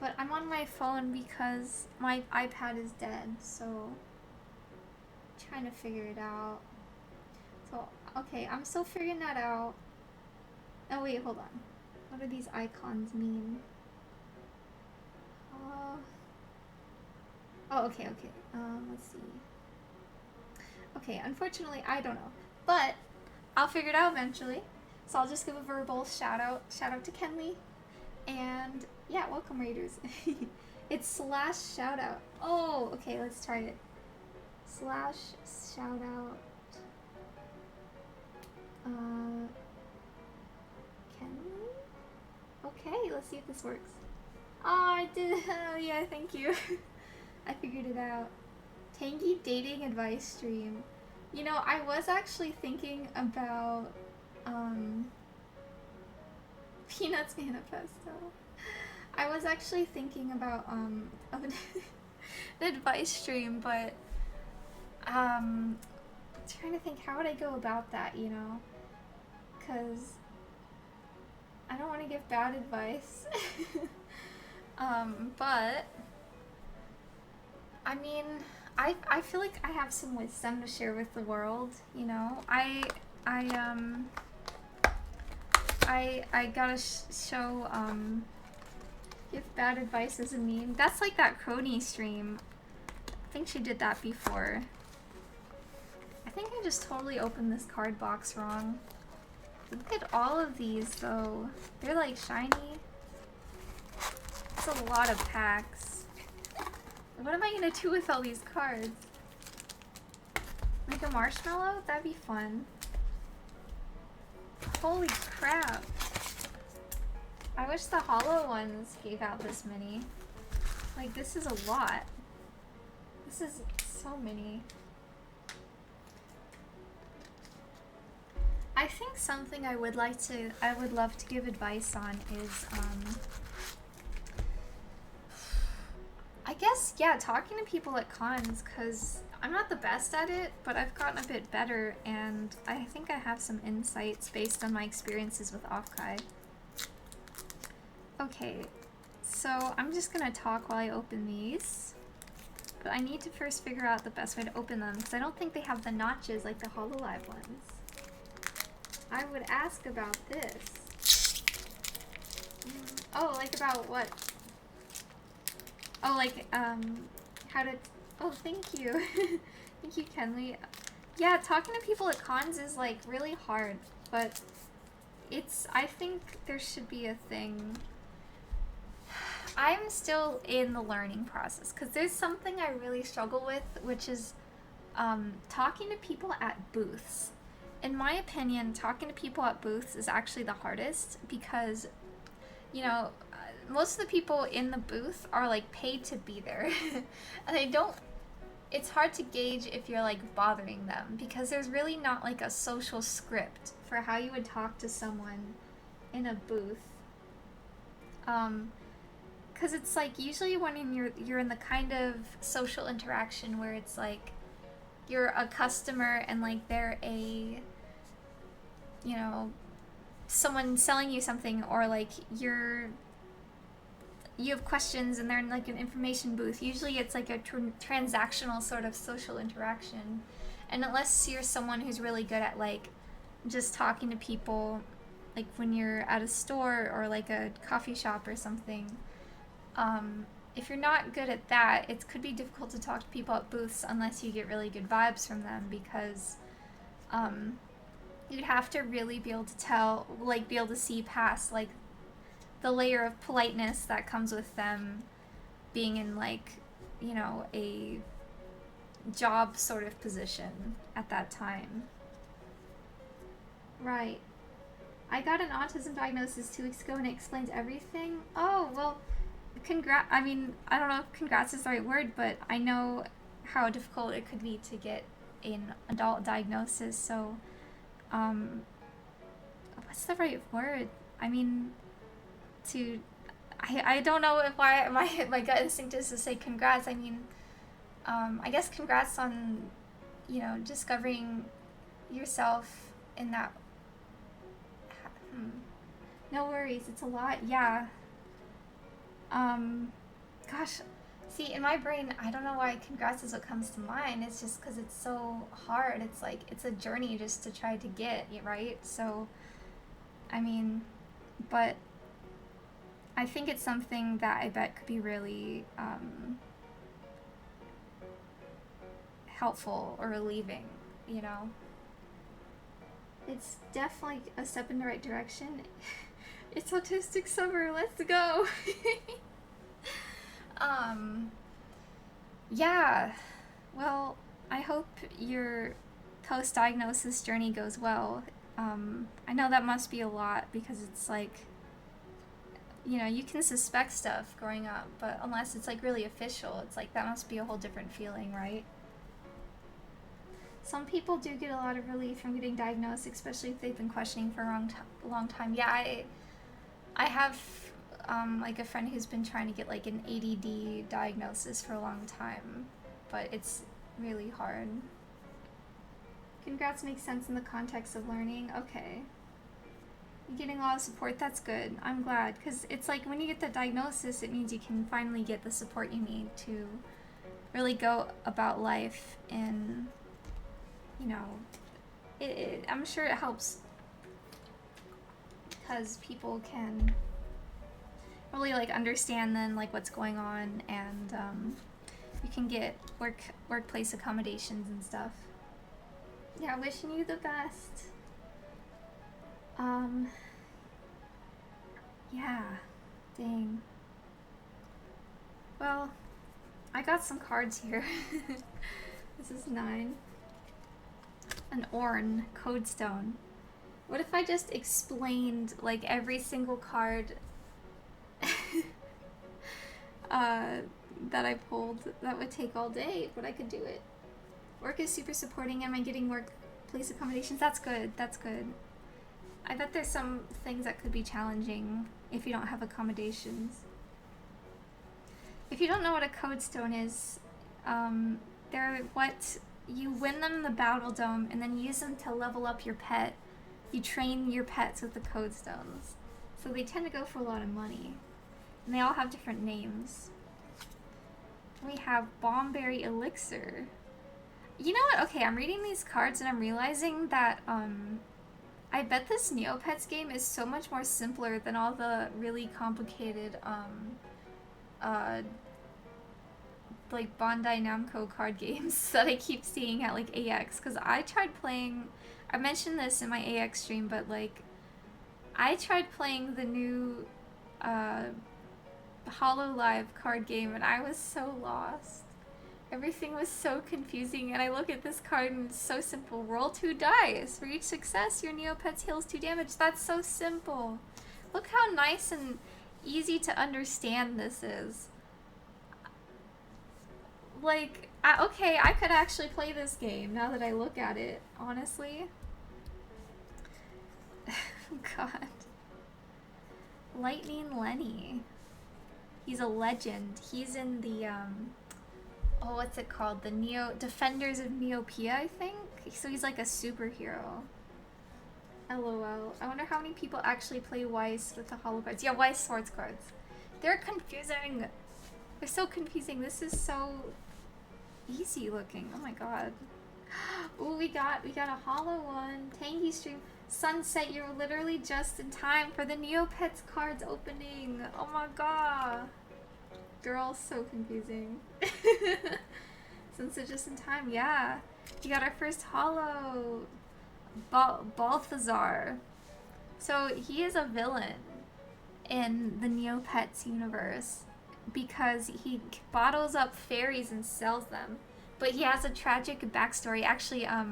But I'm on my phone because my iPad is dead, so I'm trying to figure it out. So, okay, I'm still figuring that out. Oh wait, hold on. What do these icons mean? Oh, okay. Let's see. Okay, unfortunately, I don't know. But I'll figure it out eventually. So I'll just give a verbal shout out. Shout out to Kenley. And yeah, welcome raiders. It's / shout out. Oh, okay, let's try it. / shout out. Kenley? Okay, let's see if this works. Oh, I did. Oh, yeah, thank you. I figured it out. Tangy dating advice stream. You know, I was actually thinking about Peanuts Manifesto. I was actually thinking about of an advice stream, but trying to think how would I go about that, you know? Cause I don't want to give bad advice. But I mean, I feel like I have some wisdom to share with the world, you know. I gotta show give bad advice as a meme. That's like that Crony stream. I think she did that before. I think I just totally opened this card box wrong. Look at all of these though. They're like shiny. It's a lot of packs. What am I gonna do with all these cards? Make a marshmallow? That'd be fun. Holy crap. I wish the hollow ones gave out this many. Like, this is a lot. This is so many. I think something I would love to give advice on is, I guess, yeah, talking to people at cons, because I'm not the best at it, but I've gotten a bit better, and I think I have some insights based on my experiences with Offkai. Okay, so I'm just gonna talk while I open these, but I need to first figure out the best way to open them, because I don't think they have the notches like the HoloLive ones. I would ask about this. Oh, like about what? Oh, like, how to... Oh, thank you. Thank you, Kenley. Yeah, talking to people at cons is, like, really hard, but I think there should be a thing. I'm still in the learning process, because there's something I really struggle with, which is, talking to people at booths. In my opinion, talking to people at booths is actually the hardest, because, you know, most of the people in the booth are like paid to be there. And it's hard to gauge if you're like bothering them, because there's really not like a social script for how you would talk to someone in a booth. Because it's like usually when you're in the kind of social interaction where it's like you're a customer and like they're a, you know, someone selling you something, or like you have questions and they're in like an information booth. Usually it's like a transactional sort of social interaction. And unless you're someone who's really good at like just talking to people, like when you're at a store or like a coffee shop or something, if you're not good at that, it could be difficult to talk to people at booths unless you get really good vibes from them, because you'd have to really be able to be able to see past like the layer of politeness that comes with them being in like, you know, a job sort of position at that time. Right. I got an autism diagnosis 2 weeks ago and it explains everything. Oh, well, congrats. I mean, I don't know if congrats is the right word, but I know how difficult it could be to get an adult diagnosis, so, what's the right word? I mean, I don't know if why my gut instinct is to say congrats. I mean, I guess congrats on, discovering yourself in that. No worries, it's a lot, yeah. Gosh, see, in my brain, I don't know why congrats is what comes to mind. It's just because it's so hard. It's like, it's a journey just to try to get, right? So, I mean, but I think it's something that I bet could be really, helpful or relieving, It's definitely a step in the right direction. It's autistic summer, let's go! Yeah, well, I hope your post-diagnosis journey goes well. I know that must be a lot because it's like, you can suspect stuff growing up, but unless it's like really official, it's like that must be a whole different feeling, right? Some people do get a lot of relief from getting diagnosed, especially if they've been questioning for a long time. Yeah, I have like a friend who's been trying to get like an ADD diagnosis for a long time, but it's really hard. Congrats makes sense in the context of learning. Okay. You're getting a lot of support. That's good. I'm glad, because it's like when you get the diagnosis, it means you can finally get the support you need to really go about life, and I'm sure it helps because people can really like understand then like what's going on, and you can get workplace accommodations and stuff. Yeah, wishing you the best. Yeah, dang. Well, I got some cards here. This is 9. An Orn Codestone. What if I just explained like every single card that I pulled? That would take all day, but I could do it. Work is super supporting. Am I getting workplace accommodations? That's good. That's good. I bet there's some things that could be challenging if you don't have accommodations. If you don't know what a Codestone is, they're what you win them in the Battle Dome and then use them to level up your pet. You train your pets with the Codestones. So they tend to go for a lot of money. And they all have different names. We have Bombberry Elixir. You know what? Okay, I'm reading these cards and I'm realizing that, I bet this Neopets game is so much more simpler than all the really complicated, like Bandai Namco card games that I keep seeing at like AX, because I tried playing, I mentioned this in my AX stream, but like I tried playing the new HoloLive card game and I was so lost. Everything was so confusing, and I look at this card and it's so simple. Roll 2 dice. For each success, your Neopets heals 2 damage. That's so simple. Look how nice and easy to understand this is. Like, okay, I could actually play this game now that I look at it, honestly. God. Lightning Lenny. He's a legend. He's in the, oh, what's it called? The Defenders of Neopia, I think? So he's like a superhero. LOL. I wonder how many people actually play Weiss with the holo cards. Yeah, Weiss Swords cards. They're confusing. They're so confusing. This is so easy looking. Oh my god. Ooh, we got a holo one. Tangy stream. Sunset, you're literally just in time for the Neopets cards opening. Oh my god. Girl, so confusing. Sunset just in time, yeah. We got our first holo. Balthazar. So he is a villain in the Neopets universe because he bottles up fairies and sells them. But he has a tragic backstory. Actually, I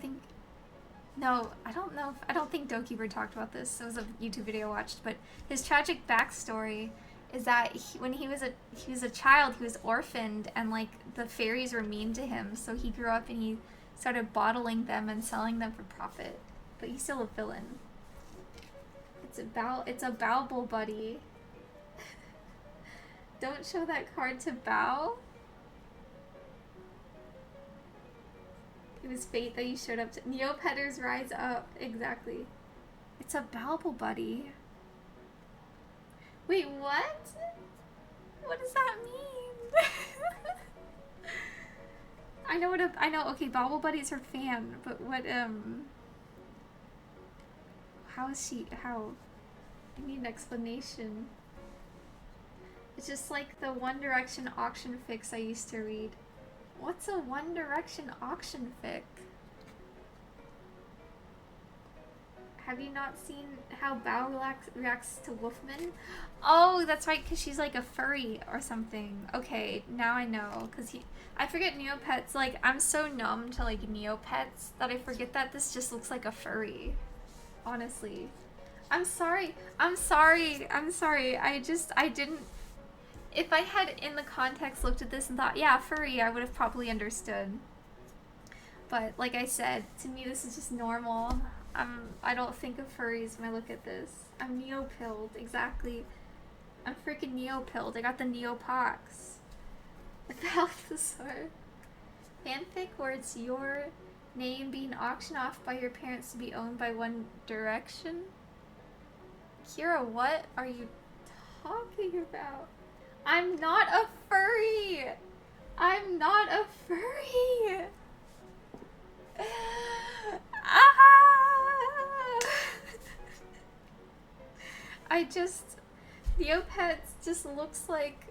think No, I don't know. I don't think Dokibird talked about this. It was a YouTube video I watched, but his tragic backstory is that when he was a child, he was orphaned, and like the fairies were mean to him. So he grew up and he started bottling them and selling them for profit. But he's still a villain. It's a Bauble buddy. Don't show that card to Bao. It was fate that you showed up to. Neopeters rise up. Exactly. It's a Bauble buddy. Wait, what? What does that mean? I know, okay, Bauble buddy's her fan, but what, how is she, how? I need an explanation. It's just like the One Direction auction fics I used to read. What's a One Direction auction fic? Have you not seen how Bao reacts to Wolfman? Oh, that's right, because she's like a furry or something. Okay, now I know, because I forget Neopets, like, I'm so numb to, like, Neopets that I forget that this just looks like a furry. Honestly. I'm sorry. I didn't... If I had, in the context, looked at this and thought, yeah, furry, I would have probably understood. But, like I said, to me this is just normal. I don't think of furries when I look at this. I'm neo-pilled, exactly. I'm freaking neo-pilled. I got the neopox. Balthasar. Fanfic where it's your name being auctioned off by your parents to be owned by One Direction? Kira, what are you talking about? I'm not a furry! I'm not a furry! Neopets just looks like,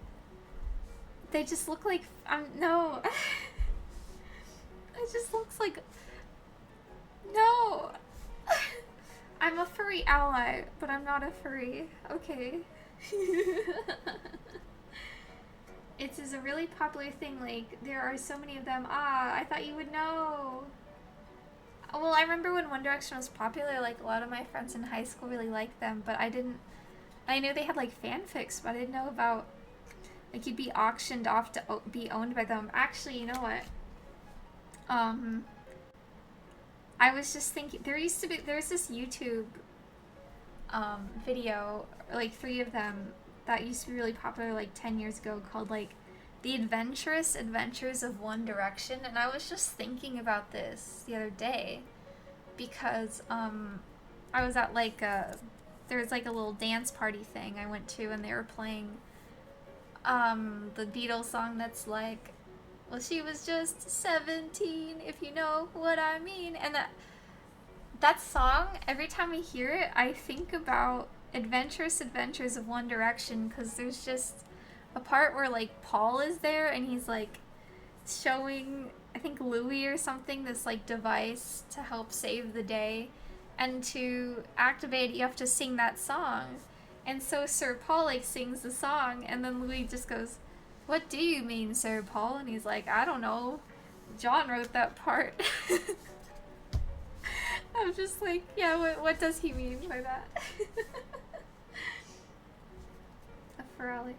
they just look like, no. It just looks like, no. I'm a furry ally, but I'm not a furry. Okay. It is a really popular thing, like, there are so many of them. Ah, I thought you would know. Well, I remember when One Direction was popular, like, a lot of my friends in high school really liked them, but I knew they had, like, fanfics, but I didn't know about, like, you'd be auctioned off to be owned by them. Actually, you know what? I was just thinking, there's this YouTube, video, like, 3 of them, that used to be really popular, like, 10 years ago, called, like, The Adventurous Adventures of One Direction, and I was just thinking about this the other day, because, I was at, like, there was, like, a little dance party thing I went to, and they were playing, the Beatles song that's like, well, she was just 17, if you know what I mean, and that song, every time I hear it, I think about Adventurous Adventures of One Direction, because there's just a part where, like, Paul is there, and he's, like, showing, I think, Louis or something, this, like, device to help save the day, and to activate, you have to sing that song, and so Sir Paul, like, sings the song, and then Louis just goes, "What do you mean, Sir Paul?" And he's like, "I don't know, John wrote that part." I'm just like, yeah, what does he mean by that? A furry.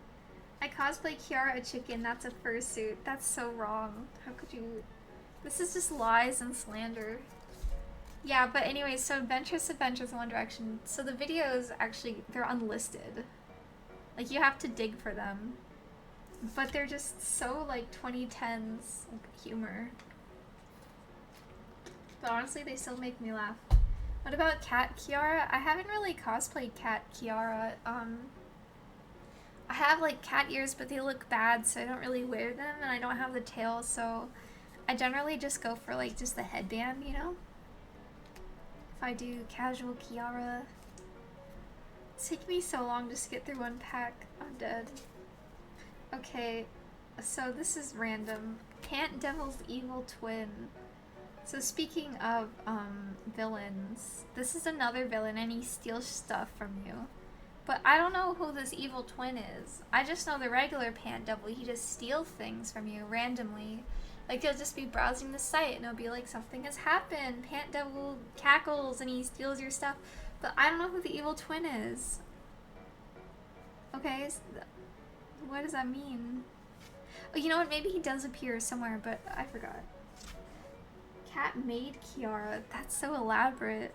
I cosplay Kiara a chicken, that's a fursuit. That's so wrong. How could you... This is just lies and slander. Yeah, but anyway, so Adventurous Adventures in One Direction. So the videos, actually, they're unlisted. Like, you have to dig for them. But they're just so, like, 2010s humor. But honestly, they still make me laugh. What about Cat Kiara? I haven't really cosplayed Cat Kiara. I have, like, cat ears, but they look bad, so I don't really wear them, and I don't have the tail, so I generally just go for, like, just the headband, you know? If I do casual Kiara. It's taking me so long just to get through one pack. I'm dead. Okay, so this is random. Pant Devil's evil twin. So speaking of villains, this is another villain and he steals stuff from you. But I don't know who this evil twin is. I just know the regular Pant Devil, he just steals things from you randomly. Like, you'll just be browsing the site and it'll be like, something has happened. Pant Devil cackles and he steals your stuff. But I don't know who the evil twin is. Okay, so what does that mean? Oh, you know what? Maybe he does appear somewhere, but I forgot. Cat made Kiara. That's so elaborate.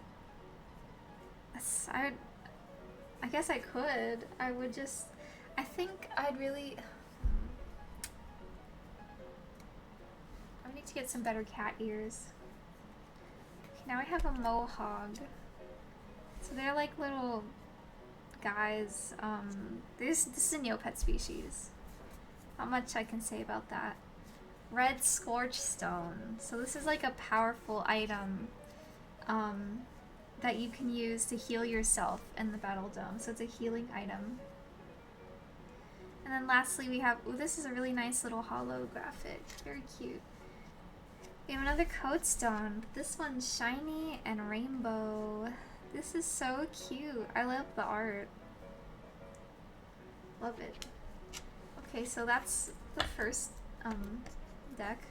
I guess I could. I would just... I think I'd really... I need to get some better cat ears. Okay, now I have a mohawk. So they're like little guys. This is a Neopet species. Not much I can say about that. Red Scorch Stone. So this is like a powerful item that you can use to heal yourself in the Battle Dome. So it's a healing item. And then lastly we have, ooh, this is a really nice little holographic. Very cute. We have another Code Stone. This one's shiny and rainbow. This is so cute. I love the art. Love it. Okay, so that's the first deck.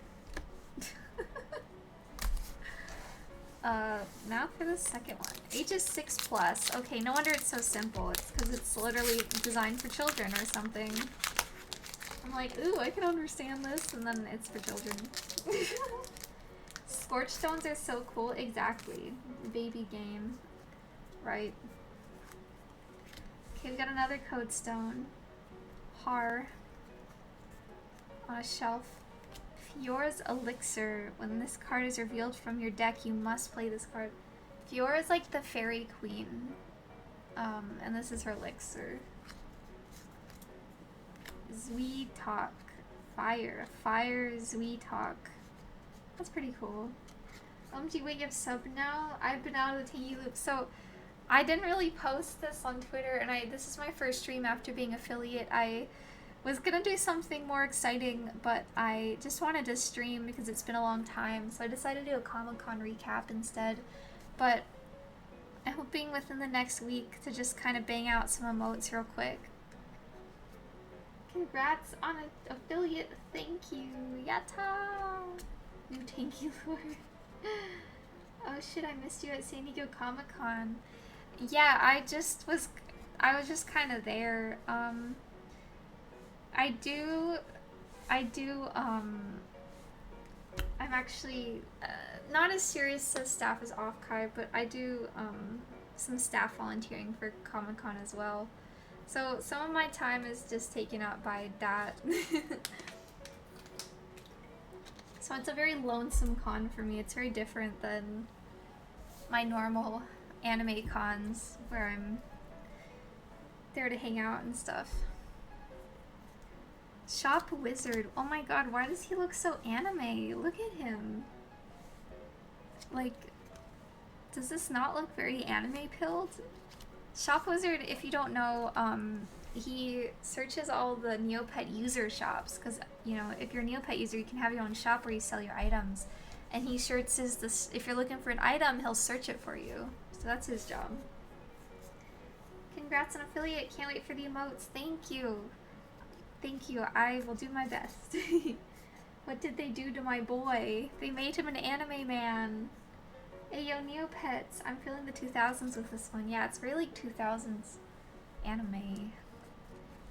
Now for the second one. Ages 6+. Okay, no wonder it's so simple. It's because it's literally designed for children or something. I'm like, ooh, I can understand this, and then it's for children. Scorch stones are so cool. Exactly. Baby game. Right. Okay, we got another Code Stone. Har. On a shelf. Fior's Elixir. When this card is revealed from your deck, you must play this card. Fior is like the fairy queen. And this is her elixir. Zweetalk. Fire. Fire Zweetalk. That's pretty cool. OMG, wait, you have sub now? I've been out of the Tangy loop. So, I didn't really post this on Twitter, and this is my first stream after being affiliate. I was gonna do something more exciting, but I just wanted to stream because it's been a long time, so I decided to do a Comic-Con recap instead. But I'm hoping within the next week to just kind of bang out some emotes real quick. Congrats on an affiliate, thank you, yatta! New Tanky Lord. Oh shit, I missed you at San Diego Comic-Con. Yeah, I was just kind of there. I'm actually not as serious as staff as Offkai, but I do some staff volunteering for Comic-Con as well. So some of my time is just taken up by that. So it's a very lonesome con for me. It's very different than my normal anime cons where I'm there to hang out and stuff. Shop Wizard. Oh my god, why does he look so anime? Look at him. Like, does this not look very anime pilled? Shop Wizard, if you don't know, he searches all the Neopet user shops, because, you know, if you're a Neopet user, you can have your own shop where you sell your items. And he searches this, if you're looking for an item, he'll search it for you. So that's his job. Congrats on affiliate, can't wait for the emotes. Thank you. Thank you, I will do my best. What did they do to my boy? They made him an anime man. Hey yo, Neopets, I'm feeling the 2000s with this one. Yeah, it's really 2000s anime.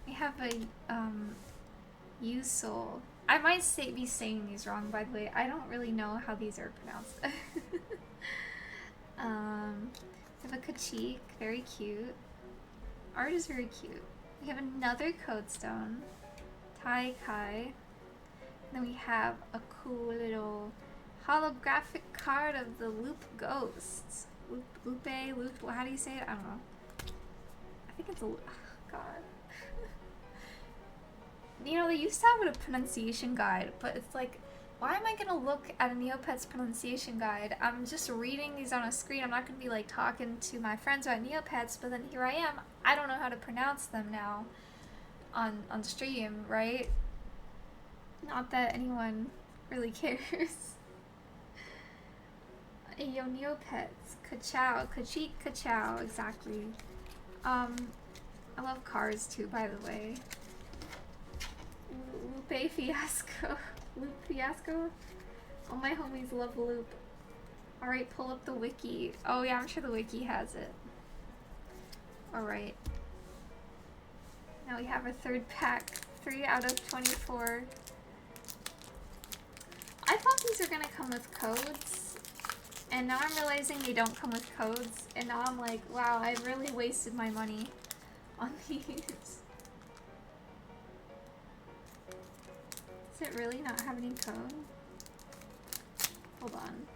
We have a, Yusul. I might be saying these wrong, by the way. I don't really know how these are pronounced. We have a Kachik, very cute. Art is very cute. We have another Code Stone. Tai Kai. Then we have a cool little holographic card of the Loop Ghosts. Lupe, how do you say it? I don't know. I think it's a, oh, God. You know, they used to have a pronunciation guide, but it's like, why am I gonna look at a Neopets pronunciation guide? I'm just reading these on a screen. I'm not gonna be like talking to my friends about Neopets, but then here I am. I don't know how to pronounce them now on stream, right? Not that anyone really cares. Ayo, Neopets. Ka-chow. Ka-cheek, ka-chow. Exactly. I love cars too, by the way. Lupe Fiasco. Loop fiasco? All my homies love Loop. Alright, pull up the wiki. Oh yeah, I'm sure the wiki has it. Alright. Now we have a third pack. 3 out of 24. I thought these are gonna come with codes. And now I'm realizing they don't come with codes. And now I'm like, wow, I really wasted my money on these. Does it really not have any code? Hold on.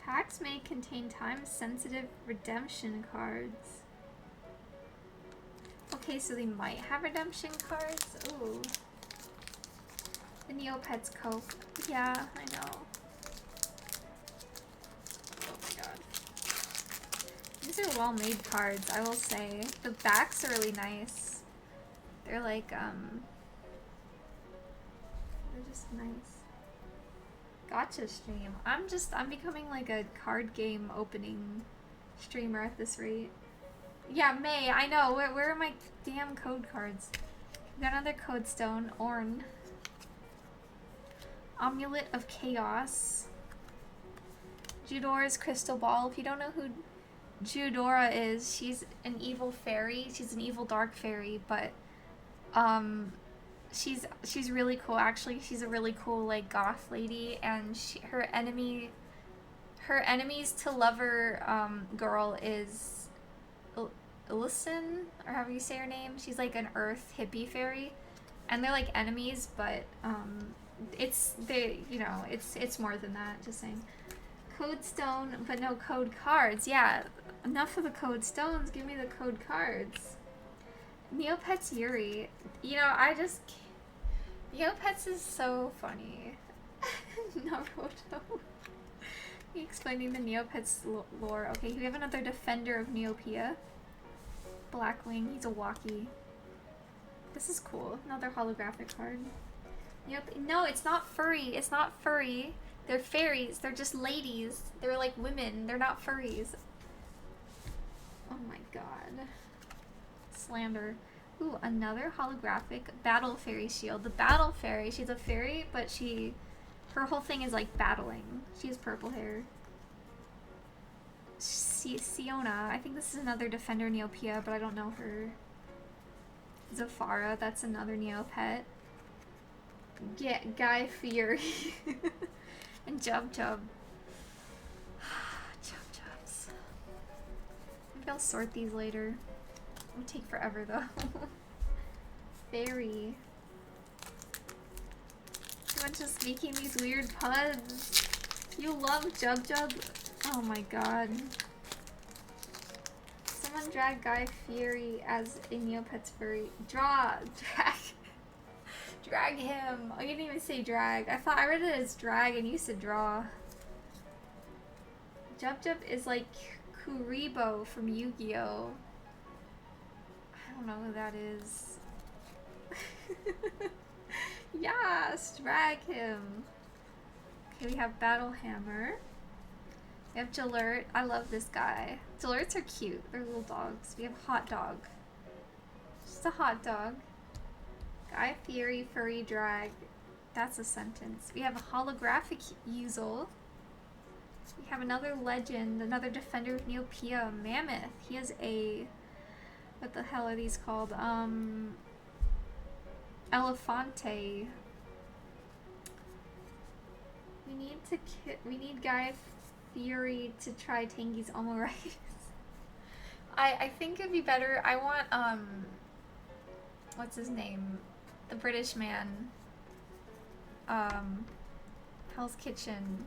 Packs may contain time-sensitive redemption cards. Okay, so they might have redemption cards. Ooh. The Neopets Coke. Yeah, I know. Oh my god. These are well-made cards, I will say. The backs are really nice. They're like, they're just nice. Gotcha stream. I'm becoming like a card game opening streamer at this rate. Yeah, May, I know. Where are my damn code cards? We got another code stone. Orn. Amulet of Chaos. Judora's Crystal Ball. If you don't know who Judora is, she's an evil fairy. She's an evil dark fairy, but she's really cool. Actually, she's a really cool like goth lady, and her enemies to lover girl is Ellison, or however you say her name. She's like an earth hippie fairy, and they're like enemies, but it's more than that. Just saying. Code stone, but no code cards. Yeah, enough of the code stones. Give me the code cards. Neopets Yuri. You know, Neopets is so funny. Naruto. Explaining the Neopets lore. Okay, we have another Defender of Neopia. Blackwing, he's a walkie. This is cool. Another holographic card. Yep. No, it's not furry. It's not furry. They're fairies. They're just ladies. They're like women. They're not furries. Oh my god. Slander. Ooh, another holographic Battle Fairy shield. The Battle Fairy, she's a fairy, but her whole thing is like battling. She has purple hair. Siona. I think this is another Defender Neopia, but I don't know her. Zafara, that's another Neopet. Guy Fury. And Jub Jub. Jub Jubs. Maybe I'll sort these later. It'll take forever though. Fairy. I'm just making these weird puns. You love Jub Jub? Oh my god. Someone drag Guy Fury as a Neopets furry. Drag him. I didn't even say drag. I read it as drag and you said draw. Jub Jub is like Kuribo from Yu-Gi-Oh! I don't know who that is. Yes, drag him. Okay, we have Battle Hammer. We have Jalert. I love this guy. Jalerts are cute. They're little dogs. We have Hot Dog. Just a hot dog. Guy Fury Furry Drag. That's a sentence. We have a holographic Yuzel. We have another legend, another Defender of Neopia, Mammoth. He has a... What the hell are these called? Elefante. We need Guy Fury to try Tangy's Omoritis. I think it'd be better. I want what's his name? The British man. Hell's Kitchen.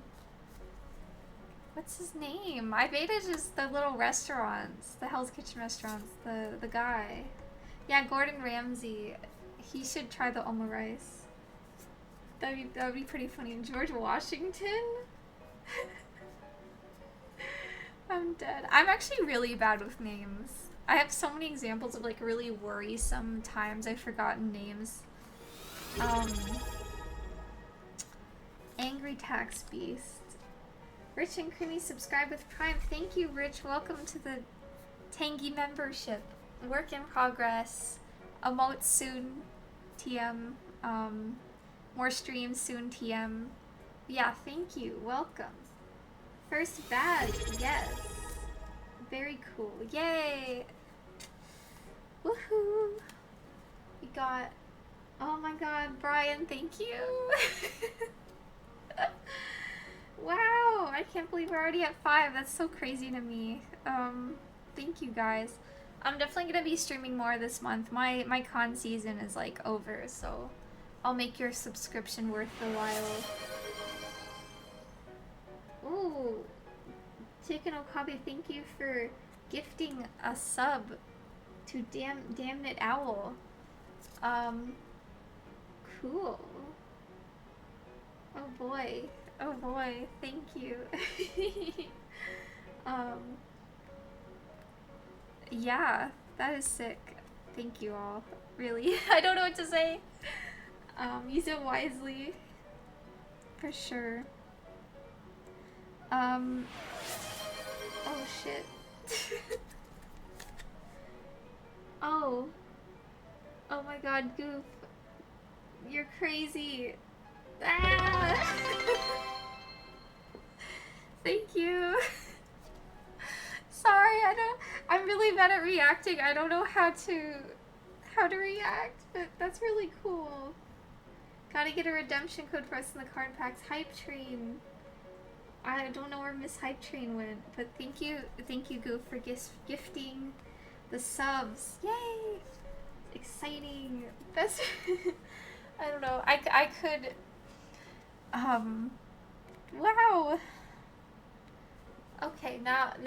What's his name? I beta just the little restaurants, the Hell's Kitchen restaurants. The guy. Yeah, Gordon Ramsay. He should try the omurice. That'd be pretty funny. And George Washington? I'm dead. I'm actually really bad with names. I have so many examples of like really worrisome times I've forgotten names. Angry Tax Beast. Rich and Creamy subscribe with Prime. Thank you, Rich. Welcome to the Tangy membership. Work in progress. Emote soon. TM. More streams soon, TM. Yeah, thank you. Welcome. First badge, yes. Very cool. Yay! Woohoo! We got... Oh my god, Brian, thank you! Wow! I can't believe we're already at 5. That's so crazy to me. Thank you guys. I'm definitely gonna be streaming more this month. My con season is like over, so I'll make your subscription worth the while. Ooh, Chicken Okabe, thank you for gifting a sub to Damn It Owl. Cool. Oh boy. Oh boy, thank you. Yeah, that is sick. Thank you all. Really, I don't know what to say. Use it wisely. For sure. Oh shit. Oh. Oh my god, Goof. You're crazy. Ah! Thank you. Sorry, I'm really bad at reacting. I don't know how to react, but that's really cool. Gotta get a redemption code for us in the card packs. Hype Train. I don't know where Miss Hype Train went, but thank you, Goof, for gifting the subs. Yay! Exciting. That's I don't know. I could wow. Okay, now I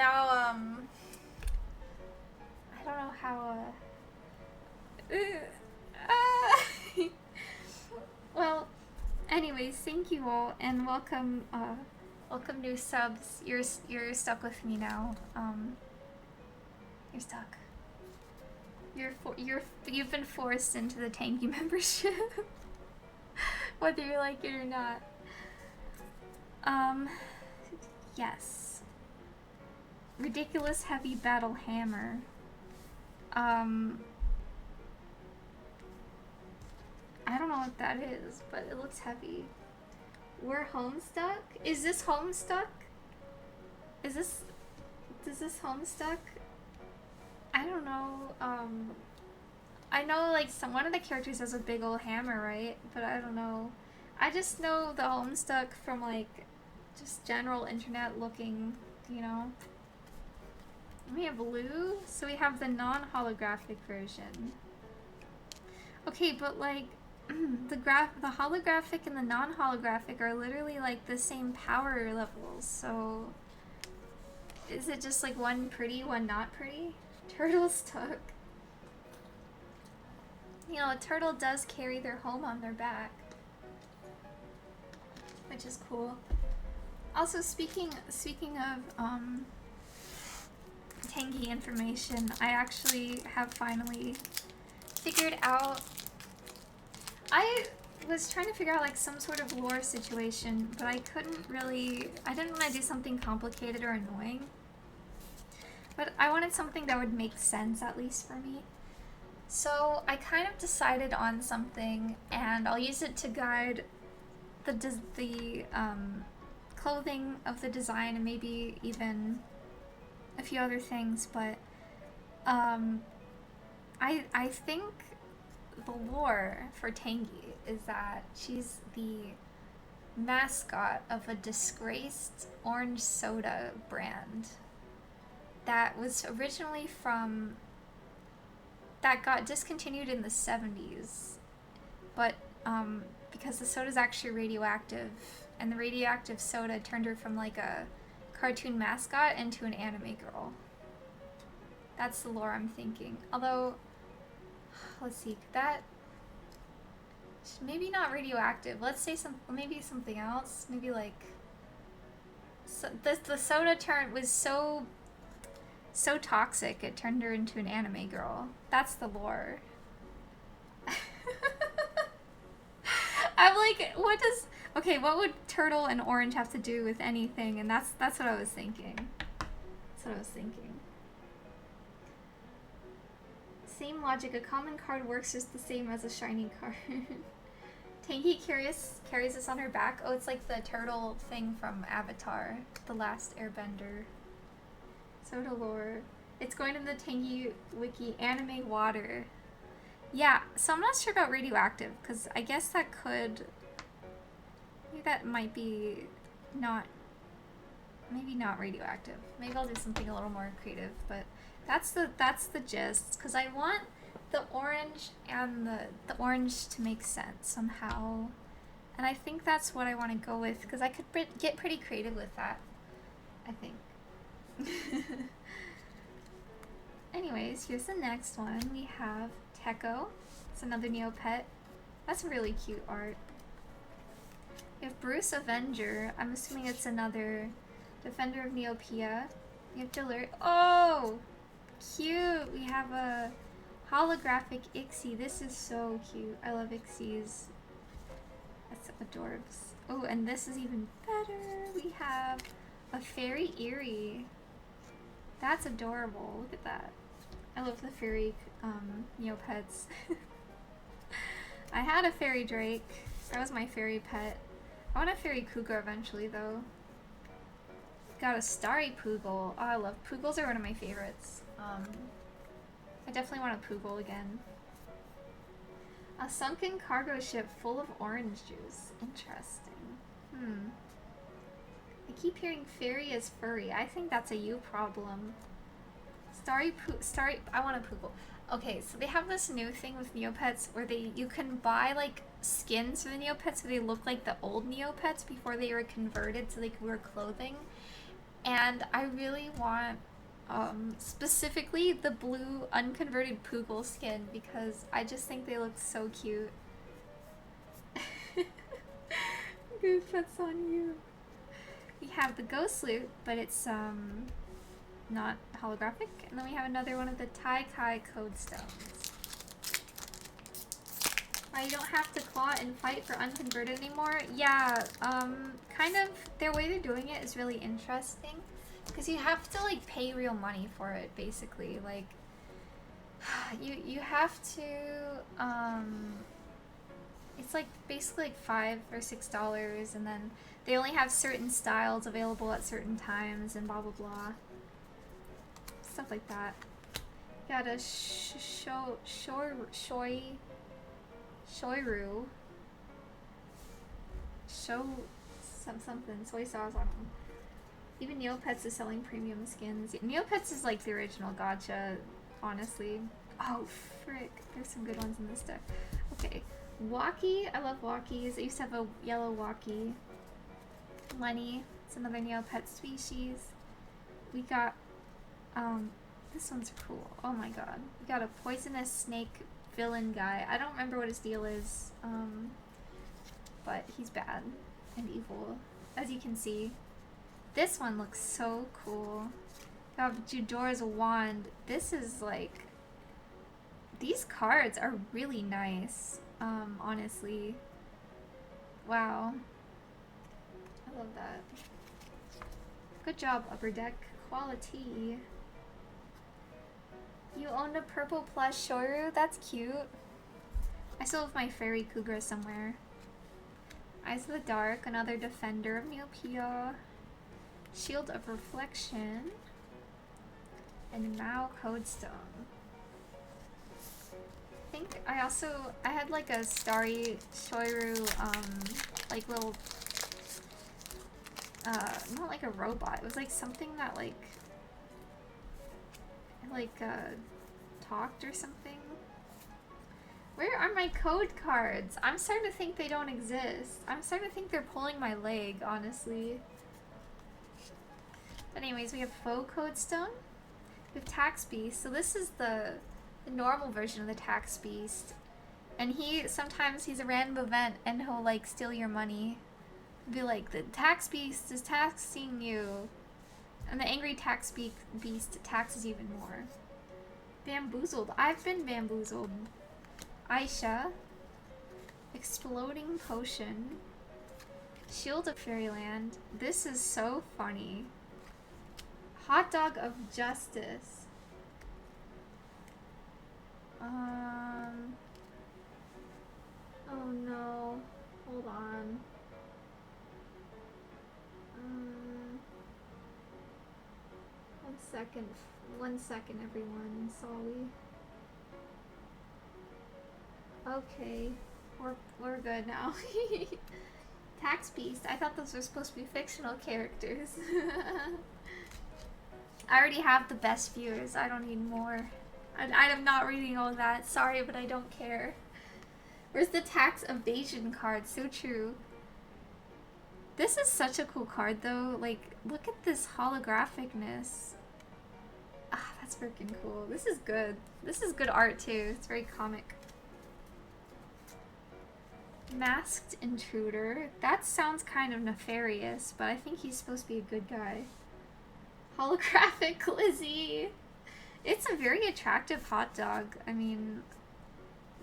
don't know how well, anyways, thank you all and welcome welcome new subs. You're stuck with me now. You're stuck. You've been forced into the Tangy membership. Whether you like it or not. Yes. Ridiculous Heavy Battle Hammer. I don't know what that is, but it looks heavy. We're Homestuck? Is this Homestuck? Is this Homestuck? I don't know. I know like one of the characters has a big old hammer, right? But I don't know. I just know the Homestuck from like just general internet looking, you know. We have blue, so we have the non-holographic version. Okay, but like the holographic and the non-holographic are literally like the same power levels, so is it just like one pretty, one not pretty? Turtle stuck. You know, a turtle does carry their home on their back, which is cool. Also, speaking of Tangy information, I actually have finally figured out. I was trying to figure out like some sort of lore situation, but I couldn't really. I didn't want to do something complicated or annoying. But I wanted something that would make sense, at least for me. So I kind of decided on something, and I'll use it to guide the clothing of the design and maybe even a few other things. But I think the lore for Tangy is that she's the mascot of a disgraced orange soda brand that was originally that got discontinued in the 70s, but because the soda's actually radioactive, and the radioactive soda turned her from like a cartoon mascot into an anime girl. That's the lore I'm thinking. Although, let's see, that maybe not radioactive. Let's say maybe something else. Maybe like the soda was so toxic it turned her into an anime girl. That's the lore. I'm like, what would turtle and orange have to do with anything? And that's what I was thinking. Same logic, a common card works just the same as a shiny card. Tangy carries this on her back. Oh, it's like the turtle thing from Avatar, The Last Airbender. Soda lore. It's going in the Tangy wiki anime water. Yeah, so I'm not sure about radioactive, because I guess that could... Maybe that might be not... Maybe not radioactive. Maybe I'll do something a little more creative, but that's the gist, because I want the orange and the orange to make sense somehow. And I think that's what I want to go with, because I could get pretty creative with that, I think. Anyways, here's the next one. We have Teko. It's another Neopet. That's really cute art. We have Bruce Avenger. I'm assuming it's another Defender of Neopia. We have Dillard. Oh! Cute! We have a holographic Ixie. This is so cute. I love Ixies. That's adorbs. Oh, and this is even better. We have a Fairy Eerie. That's adorable. Look at that. I love the fairy Neopets. I had a fairy Drake. That was my fairy pet. I want a fairy cougar eventually, though. Got a starry Poogle. Oh, I love Poogles. Are one of my favorites. I definitely want a Poogle again. A sunken cargo ship full of orange juice. Interesting. I keep hearing fairy is furry. I think that's a you problem. I want a Poogle. Okay, so they have this new thing with Neopets where you can buy like skins for the Neopets so they look like the old Neopets before they were converted so they could wear clothing. And I really want specifically the blue unconverted Poogle skin because I just think they look so cute. Good, that's on you. We have the Ghost Loot, but it's not holographic. And then we have another one of the Tai Kai Code Stones. You don't have to claw and fight for unconverted anymore. Yeah, kind of, their way they're doing it is really interesting. Because you have to, like, pay real money for it, basically. Like, you have to, it's like, basically like $5 or $6, and then they only have certain styles available at certain times, and blah blah blah. Stuff like that. Got a Shoiru. Something. Soy sauce on them. Even Neopets is selling premium skins. Neopets is like the original gacha, honestly. Oh, frick. There's some good ones in this deck. Okay. Walkie. I love Walkies. I used to have a yellow Walkie. Lenny. It's another Neopet species. We got, this one's cool. Oh my god. We got a poisonous snake villain guy. I don't remember what his deal is, but he's bad and evil, as you can see. This one looks so cool. We have Judora's wand. This is like, these cards are really nice, honestly. Wow. I love that. Good job, Upper Deck. Quality. You owned a purple plush Shoru? That's cute. I still have my fairy cougar somewhere. Eyes of the Dark, another defender of Neopia. Shield of Reflection. And Mao Codestone. I think I had like a starry Shoiru, like little, not like a robot. It was like something that like talked or something. Where are my code cards? I'm starting to think they don't exist. I'm starting to think they're pulling my leg, honestly. But anyways, we have Faux Code Stone. We have Tax Beast. So this is the normal version of the Tax Beast. And sometimes he's a random event and he'll like steal your money. Be like, the Tax Beast is taxing you. And the angry Tax Beast taxes even more. Bamboozled. I've been bamboozled. Aisha. Exploding Potion. Shield of Fairyland. This is so funny. Hot Dog of Justice. Oh no. Hold on. 1 second. 1 second, everyone. Sorry. Okay. We're good now. Tax Beast. I thought those were supposed to be fictional characters. I already have the best viewers. I don't need more. I'm not reading all that. Sorry, but I don't care. Where's the tax evasion card? So true. This is such a cool card, though. Like, look at this holographicness. Ah, that's freaking cool. This is good. This is good art, too. It's very comic. Masked Intruder. That sounds kind of nefarious, but I think he's supposed to be a good guy. Holographic Lizzie. It's a very attractive hot dog. I mean,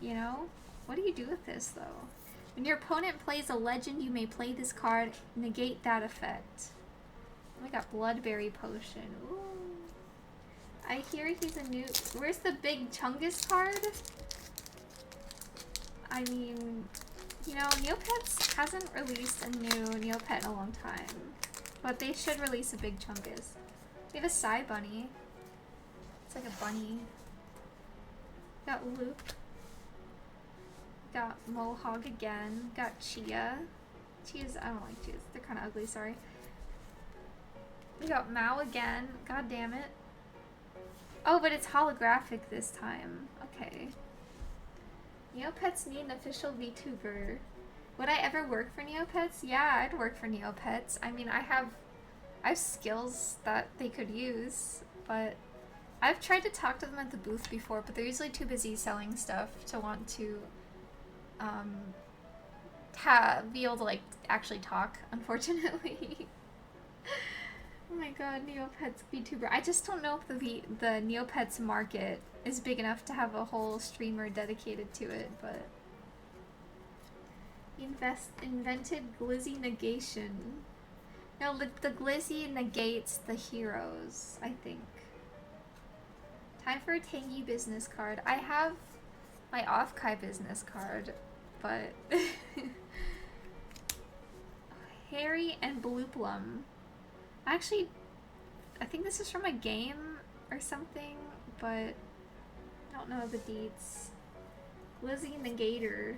you know, what do you do with this, though? When your opponent plays a legend, you may play this card, negate that effect. Oh, we got Bloodberry Potion. Ooh. I hear he's a new... Where's the big Chungus card? I mean, you know, Neopets hasn't released a new Neopet in a long time. But they should release a big Chungus. We have a Psy Bunny. It's like a bunny. Got Luke. Got Mohawk again. Got Chia. Chia's, I don't like Chia's. They're kind of ugly, sorry. We got Mao again. God damn it. Oh, but it's holographic this time. Okay. Neopets need an official VTuber. Would I ever work for Neopets? Yeah, I'd work for Neopets. I mean, I have skills that they could use, but I've tried to talk to them at the booth before, but they're usually too busy selling stuff to want to be able to, like, actually talk, unfortunately. Oh my god, Neopets VTuber. I just don't know if the Neopets market is big enough to have a whole streamer dedicated to it, but... Invented Glizzy Negation. No, the Glizzy negates the heroes, I think. Time for a Tangy business card. I have my Off-Kai business card, but... Harry and Blooplam. Actually, I think this is from a game or something, but I don't know the deets. Lizzie Negator.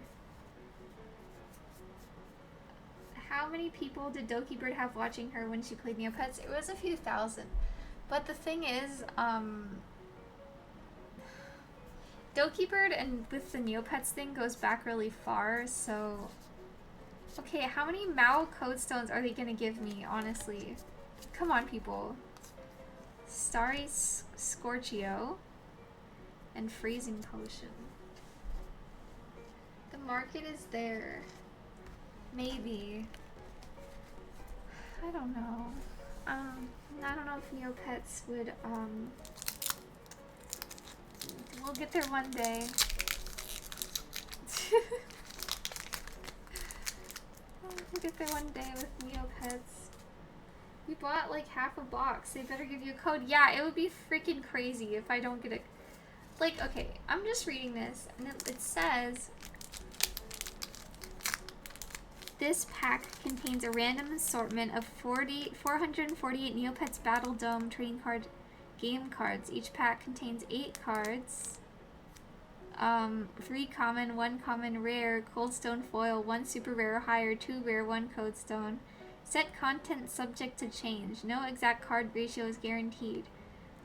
How many people did Doki Bird have watching her when she played Neopets? It was a few thousand. But the thing is, Doki Bird and with the Neopets thing goes back really far, so... Okay, how many Mao code stones are they gonna give me, honestly? Come on, people. Starry Scorchio and Freezing Potion. The market is there. Maybe. I don't know. I don't know if Neopets would, we'll get there one day. We'll get there one day with Neopets. We bought like half a box. They better give you a code. Yeah, it would be freaking crazy if I don't get a... Like, okay, I'm just reading this, and it says... This pack contains a random assortment of 448 Neopets Battle Dome trading card game cards. Each pack contains 8 cards. 3 common, 1 common rare, cold stone foil, 1 super rare or higher, 2 rare, 1 code stone. Set content subject to change. No exact card ratio is guaranteed.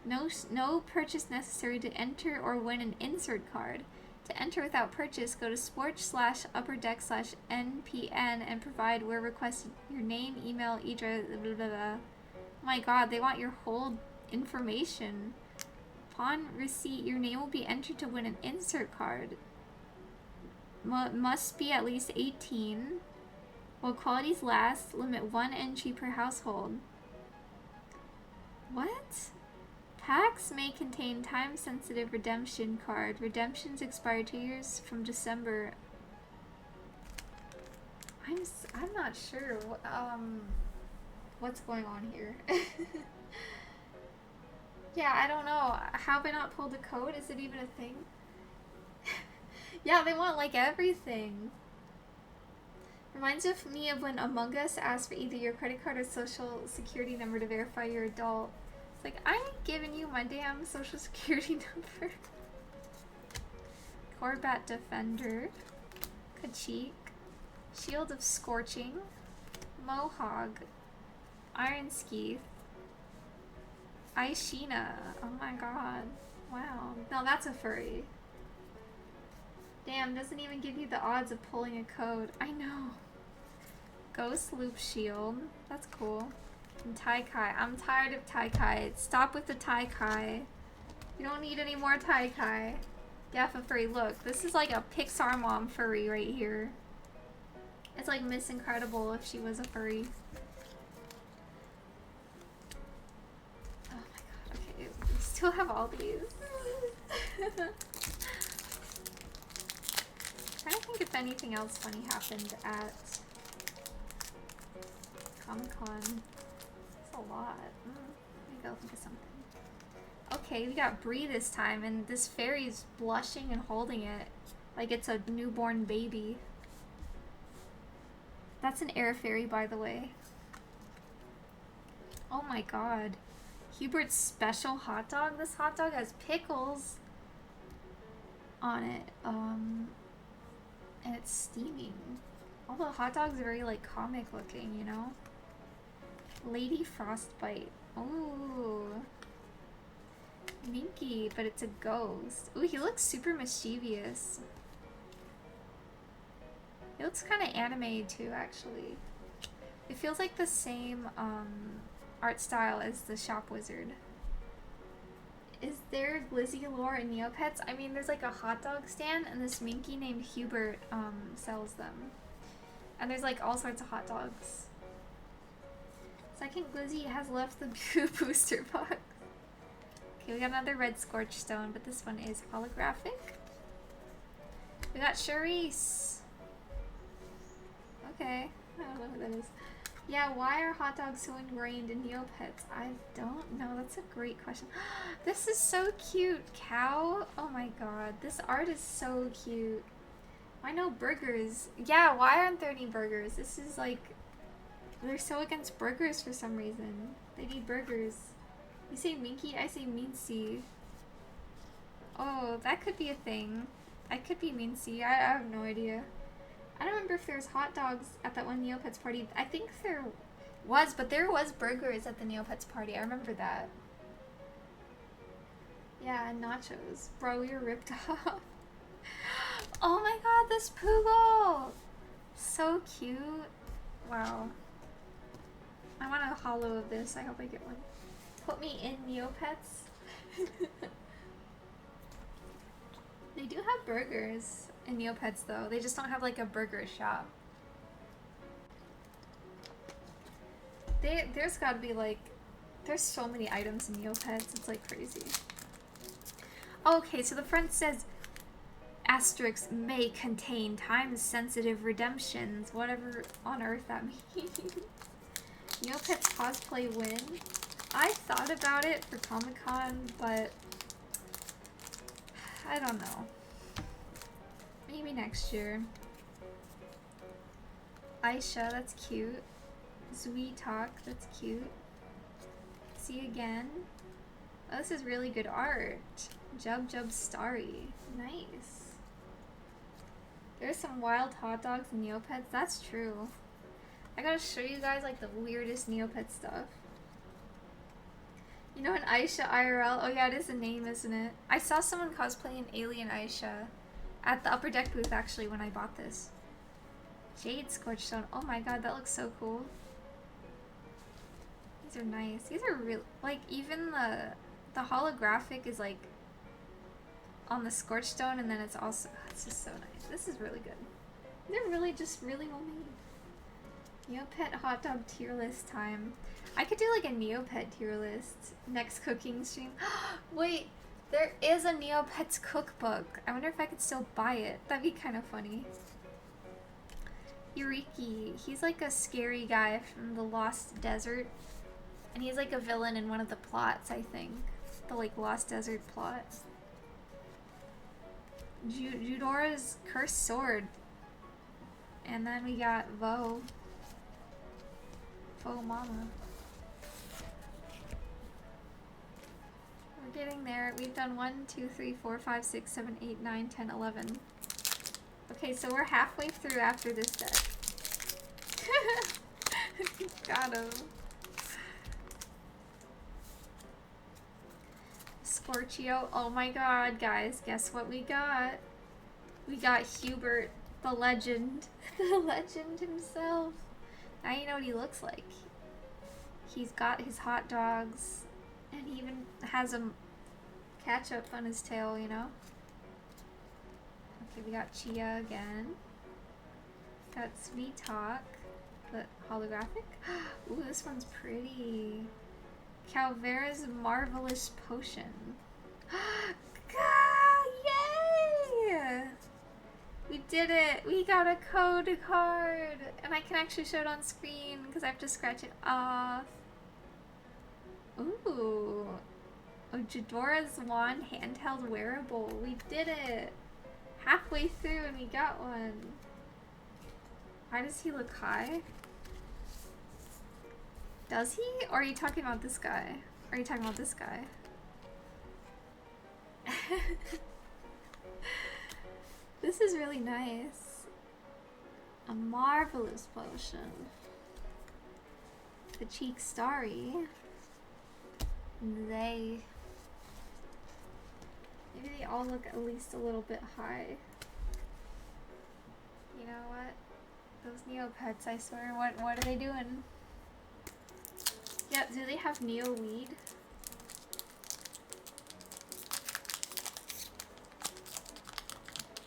No purchase necessary to enter or win an insert card. To enter without purchase, go to sporch/upperdeck/NPN and provide where requested your name, email, address, blah, blah, blah. Oh my god, they want your whole information. Upon receipt, your name will be entered to win an insert card. Must be at least 18. While qualities last, limit 1 entry per household. What? Packs may contain time-sensitive redemption card. Redemptions expire 2 years from December. I'm not sure what's going on here. Yeah, I don't know. Have I not pulled a code? Is it even a thing? Yeah, they want like everything. Reminds me of when Among Us asked for either your credit card or social security number to verify you're adult. It's like, I ain't giving you my damn social security number. Corbat Defender. Kachik. Shield of Scorching. Mohawk. Iron Skeeth. Aishina. Oh my god. Wow. No, that's a furry. Damn, doesn't even give you the odds of pulling a code. I know. Ghost Loop Shield. That's cool. And Tai-Kai. I'm tired of Tai-Kai. Stop with the Tai-Kai. You don't need any more Tai-Kai. Def a furry. Look, this is like a Pixar mom furry right here. It's like Miss Incredible if she was a furry. Oh my god, okay. We still have all these. Trying to think if anything else funny happened at Comic-Con. That's a lot. Let me go think of something. Okay, we got Bree this time, and this fairy's blushing and holding it like it's a newborn baby. That's an air fairy, by the way. Oh my god. Hubert's special hot dog? This hot dog has pickles on it. And it's steaming. All the hot dogs are very like comic looking, you know? Lady Frostbite. Ooh. Minky, but it's a ghost. Ooh, he looks super mischievous. It looks kind of anime too, actually. It feels like the same art style as the Shop Wizard. Is there Glizzy lore in Neopets? I mean, there's like a hot dog stand, and this Minky named Hubert sells them. And there's like all sorts of hot dogs. Second Glizzy has left the booster box. Okay, we got another red Scorch Stone, but this one is holographic. We got Charisse. Okay, I don't know who that is. Yeah, why are hot dogs so ingrained in Neopets? I don't know. That's a great question. This is so cute. Cow? Oh my god. This art is so cute. Why no burgers? Yeah, why aren't there any burgers? This is like... They're so against burgers for some reason. They need burgers. You say Minky, I say Mincy. Oh, that could be a thing. I could be Mincy. I have no idea. I don't remember if there's hot dogs at that one Neopets party. I think there was, but there was burgers at the Neopets party. I remember that. Yeah, and nachos. Bro, we were ripped off. Oh my god, this Poogle! So cute. Wow. I want a holo of this. I hope I get one. Put me in Neopets. They do have burgers in Neopets though. They just don't have like a burger shop. There's gotta be like, there's so many items in Neopets. It's like crazy. Okay, so the front says asterisks may contain time-sensitive redemptions. Whatever on earth that means. Neopets cosplay win. I thought about it for Comic-Con, but I don't know. Maybe next year. Aisha, that's cute. Zui Talk, that's cute. See again. Oh, this is really good art. Jub Jub Starry. Nice. There's some wild hot dogs in Neopets. That's true. I gotta show you guys like the weirdest Neopet stuff. You know an Aisha IRL? Oh yeah, it is a name, isn't it? I saw someone cosplaying Alien Aisha at the Upper Deck booth actually when I bought this. Jade Scorchstone. Oh my god, that looks so cool. These are nice. These are real. Like even the holographic is like on the Scorchstone, and then it's also it's just so nice. This is really good. They're really just really well made. Neopet hot dog tier list time. I could do like a Neopet tier list next cooking stream. Wait, there is a Neopets cookbook. I wonder if I could still buy it. That'd be kind of funny. Eureki, he's like a scary guy from the Lost Desert. And he's like a villain in one of the plots, I think. The like Lost Desert plot. Judora's cursed sword. And then we got Vo Mama. We're getting there. We've done 1, 2, 3, 4, 5, 6, 7, 8, 9, 10, 11. Okay, so we're halfway through after this deck. Got him. Scorchio. Oh my god, guys. Guess what we got? We got Hubert, the legend. The legend himself. Now you know what he looks like. He's got his hot dogs. And he even has a ketchup on his tail, you know? Okay, we got Chia again. Got Sweet Talk. The holographic? Ooh, this one's pretty. Calvera's Marvelous Potion. Yay! We did it! We got a code card! And I can actually show it on screen because I have to scratch it off. Ooh. Ojidora's Wand handheld wearable. We did it! Halfway through and we got one. Why does he look high? Does he? Or are you talking about this guy? Are you talking about this guy? This is really nice. A marvelous potion. The cheek starry. Maybe they all look at least a little bit high. You know what? Those Neopets, I swear, what are they doing? Yeah, do they have Neo weed?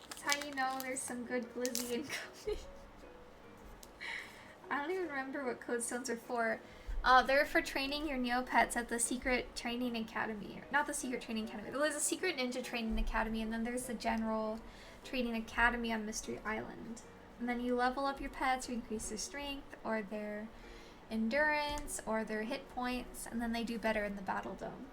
That's how you know there's some good glizzy incoming. I don't even remember what code stones are for. They're for training your Neopets at the Secret Training Academy. Not the Secret Training Academy. There's a Secret Ninja Training Academy, and then there's the General Training Academy on Mystery Island. And then you level up your pets or increase their strength or their endurance or their hit points, and then they do better in the Battle Dome.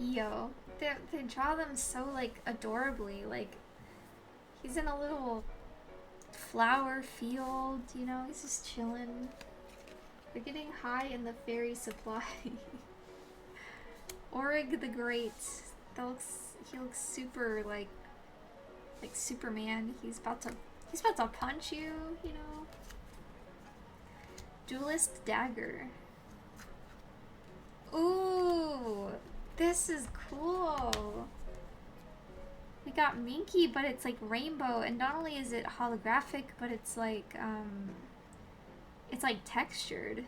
Yo, they draw them so like adorably. Like he's in a little flower field, you know, he's just chilling. They're getting high in the fairy supply. Orig the Great. He looks super like Superman. He's about to punch you, you know. Duelist Dagger. Ooh, this is cool. We got Minky, but it's like rainbow, and not only is it holographic, but it's like textured.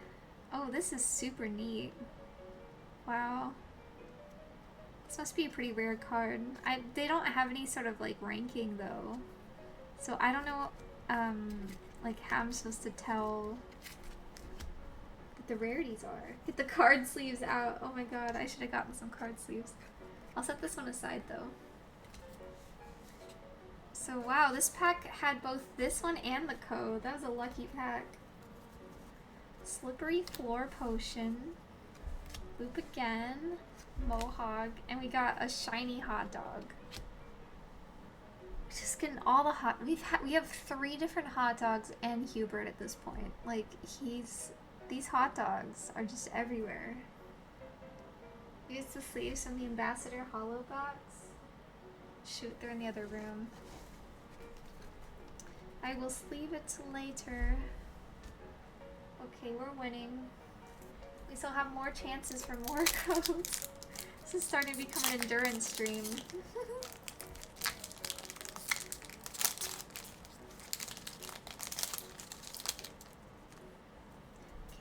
Oh, this is super neat. Wow. This must be a pretty rare card. They don't have any sort of like ranking though. So I don't know like how I'm supposed to tell what the rarities are. Get the card sleeves out. Oh my god, I should have gotten some card sleeves. I'll set this one aside though. So wow, this pack had both this one and the code. That was a lucky pack. Slippery Floor Potion. Loop again. Mohawk. And we got a shiny hot dog. Just getting all the hot. We have 3 different hot dogs and Hubert at this point. Like these hot dogs are just everywhere. Use the sleeves from the Ambassador Hollow box. Shoot, they're in the other room. I will sleeve it later. Okay, we're winning. We still have more chances for more codes. This is starting to become an endurance stream.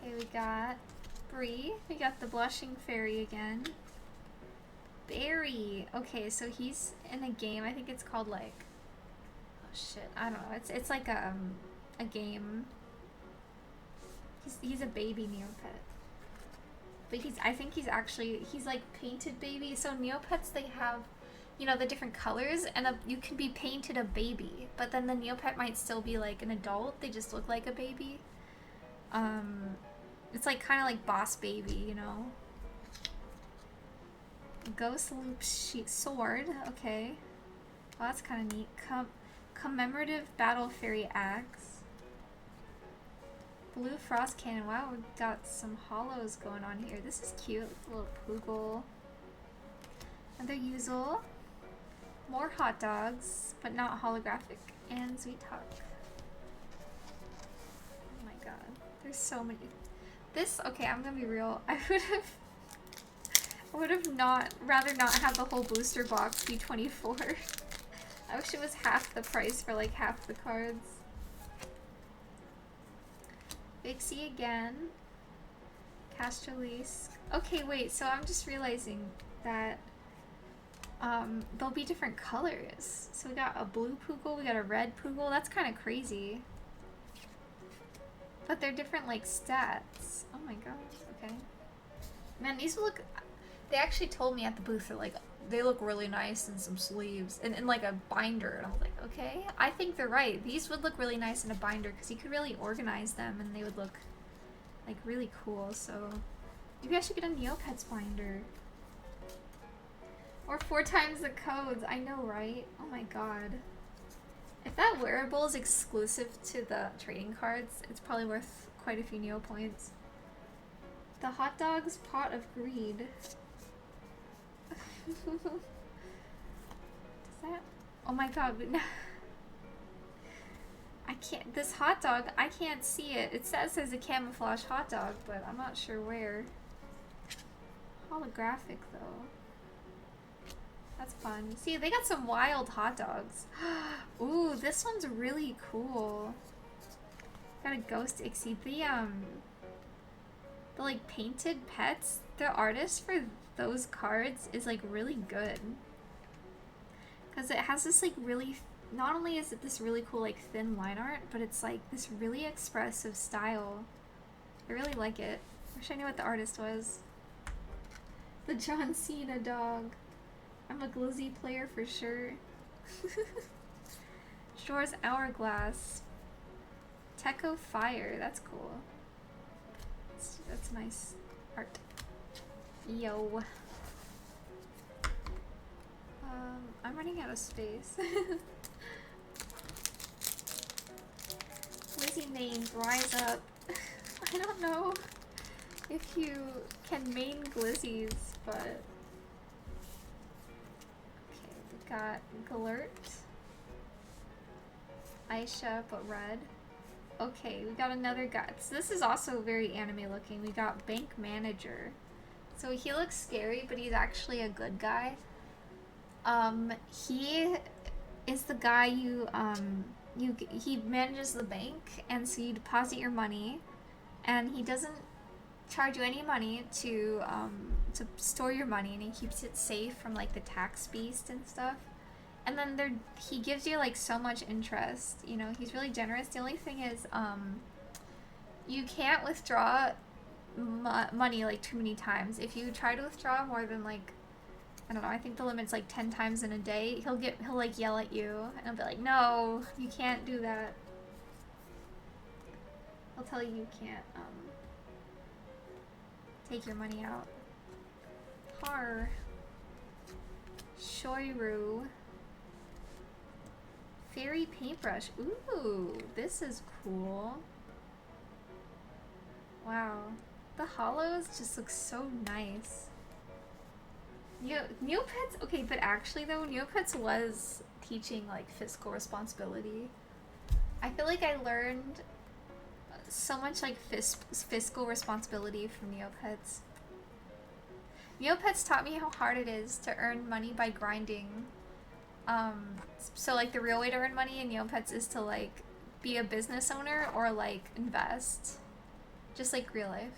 Okay, we got Bree. We got the Blushing Fairy again. Barry. Okay, so he's in a game. I think it's called like... Oh shit, I don't know. It's like a game. He's a baby Neopet. But I think he's like painted baby. So Neopets, they have, you know, the different colors, and you can be painted a baby, but then the Neopet might still be like an adult. They just look like a baby. It's like kind of like Boss Baby, you know. Ghost Loop Sword. Okay. Well, that's kind of neat. Commemorative Battle Fairy Axe. Blue Frost Cannon. Wow, we've got some hollows going on here. This is cute. A little Poogle. Another Yuzel. More hot dogs, but not holographic. And Sweet Talk. Oh my god. There's so many. This, okay, I'm gonna be real. I would have rather not have the whole booster box be 24. I wish it was half the price for like half the cards. Vixie again. Castrolisk. Okay, wait, so I'm just realizing that there'll be different colors. So we got a blue Poogle, we got a red Poogle. That's kind of crazy. But they're different like stats. Oh my god, okay. Man, these look, they actually told me at the booth, they're like, they look really nice in some sleeves and in like a binder. And I was like, okay, I think they're right. These would look really nice in a binder because you could really organize them and they would look like really cool. So maybe I should get a Neopets binder. Or 4 times the codes. I know, right? Oh my god. If that wearable is exclusive to the trading cards, it's probably worth quite a few Neo points. The hot dog's pot of greed. Does that? Oh my god, I can't. This hot dog, I can't see it. It says there's a camouflage hot dog, but I'm not sure where. Holographic though. That's fun. See, they got some wild hot dogs. Ooh, this one's really cool. Got a ghost Ixie. The like painted pets, the artist for those cards is like really good. Because it has this like really, not only is it this really cool like thin line art, but it's like this really expressive style. I really like it. Wish I knew what the artist was. The John Cena dog. I'm a Glizzy player for sure. Shore's Hourglass. Techo Fire, that's cool. That's nice art. Yo. I'm running out of space. Lizzie main, rise up. I don't know if you can main Glizzies, but... Okay, we got Glurt. Aisha, but red. Okay, we got another guy. So this is also very anime looking. We got Bank Manager. So he looks scary, but he's actually a good guy. He is the guy he manages the bank, and so you deposit your money, and he doesn't charge you any money to store your money, and he keeps it safe from like the tax beast and stuff. And then he gives you like so much interest, you know, he's really generous. The only thing is, you can't withdraw money like too many times. If you try to withdraw more than like, I don't know, I think the limit's like 10 times in a day, he'll like yell at you, and he'll be like, no, you can't do that. He'll tell you can't, take your money out. Har. Shoiru. Fairy paintbrush. Ooh, this is cool. Wow. The hollows just look so nice. Neopets, okay, but actually though, Neopets was teaching like fiscal responsibility. I feel like I learned so much like fiscal responsibility from Neopets. Neopets taught me how hard it is to earn money by grinding. So like the real way to earn money in Neopets is to like be a business owner or like invest. Just like real life.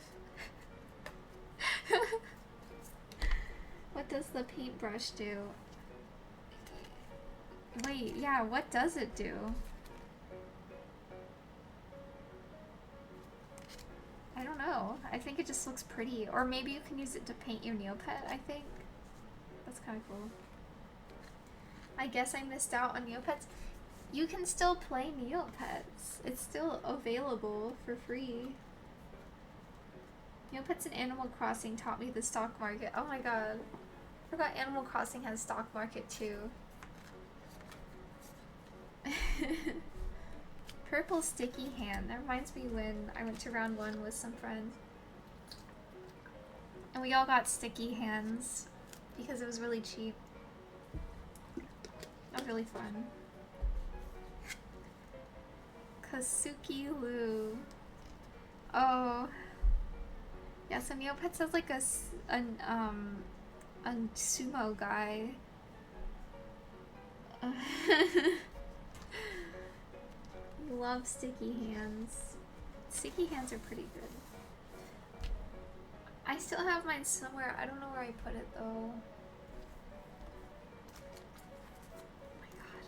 What does the paintbrush do? Wait, yeah, what does it do? I don't know. I think it just looks pretty. Or maybe you can use it to paint your Neopet, I think. That's kind of cool. I guess I missed out on Neopets. You can still play Neopets. It's still available for free. Neopets and Animal Crossing taught me the stock market. Oh my god. I forgot Animal Crossing has stock market too. Purple sticky hand. That reminds me when I went to round 1 with some friends. And we all got sticky hands because it was really cheap. That was really fun. Kasuki Lu. Oh. Yeah, so Neopets has like a sumo guy. You love sticky hands. Sticky hands are pretty good. I still have mine somewhere. I don't know where I put it though. Oh my god.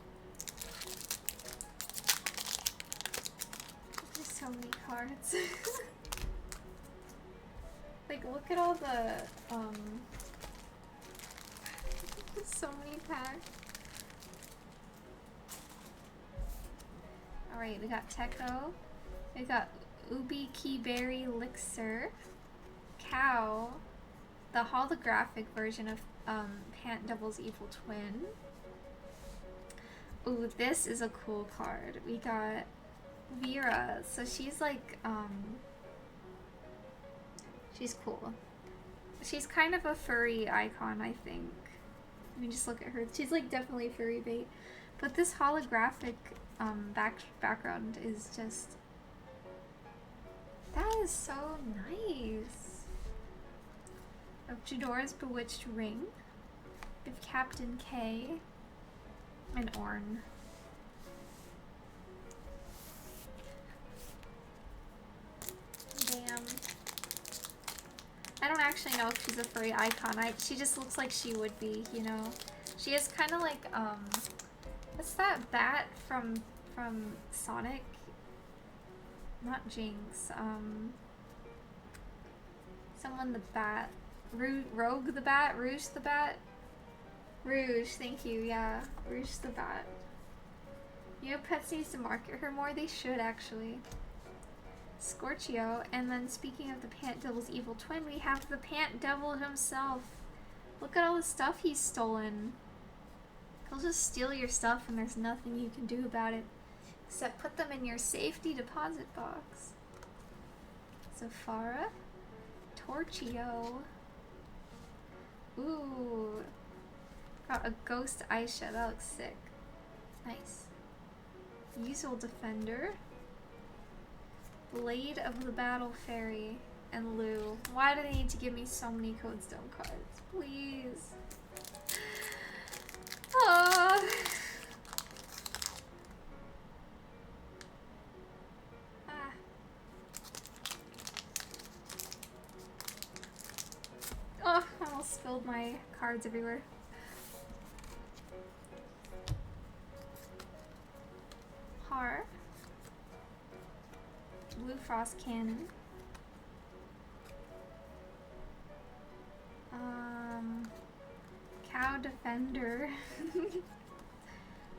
There's so many cards. Like, look at all the, so many packs. Alright, we got Teko. We got Ubi Key Berry Elixir. Cow. The holographic version of, Pant Devil's Evil Twin. Ooh, this is a cool card. We got Vera. So she's like, she's cool. She's kind of a furry icon, I think. I mean, just look at her. She's like definitely furry bait. But this holographic background is just... That is so nice. Of Jidora's Bewitched Ring. Of Captain K. And Ornn. Damn. I don't actually know if she's a furry icon. She just looks like she would be, you know? She is kind of like, what's that bat from Sonic? Not Jinx, someone the bat. Rogue the bat? Rouge the bat? Rouge, thank you, yeah. Rouge the bat. You know, Pets needs to market her more? They should, actually. Scorchio, and then speaking of the Pant Devil's Evil Twin, we have the Pant Devil himself. Look at all the stuff he's stolen. He'll just steal your stuff and there's nothing you can do about it. Except put them in your safety deposit box. Zafara. Torchio. Ooh. Got a Ghost Aisha, that looks sick. Nice. Usual Defender. Blade of the Battle Fairy, and Lou. Why do they need to give me so many Codestone cards? Please. Oh. Ah. Oh, I almost spilled my cards everywhere. Har. Blue Frost Cannon. Cow Defender.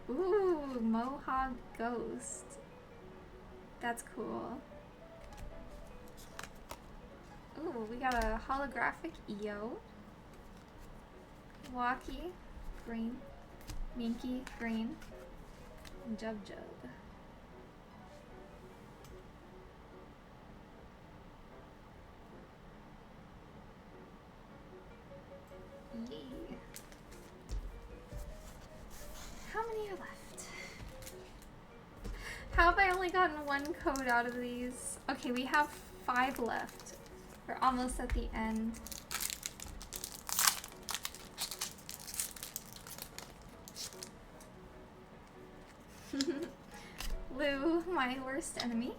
Ooh, Mohawk Ghost. That's cool. Ooh, we got a holographic EO. Walkie, green. Minky, green. And Jub Jub. Yay. How many are left? How have I only gotten one code out of these? Okay, we have 5 left. We're almost at the end. Lou, my worst enemy.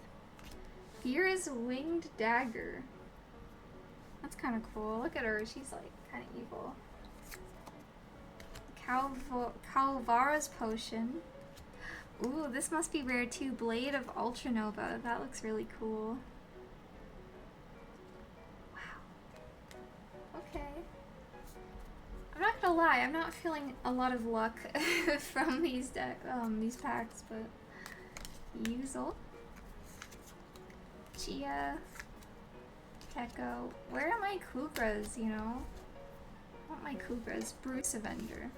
Vera's Winged Dagger. That's kind of cool. Look at her. She's like kind of evil. Calvara's Potion. Ooh, this must be rare too. Blade of Ultranova. That looks really cool. Wow. Okay. I'm not gonna lie. I'm not feeling a lot of luck from these packs, but Yuzel, Chia, Teko. Where are my Kugras, you know? I want my Kugras. Bruce Avenger.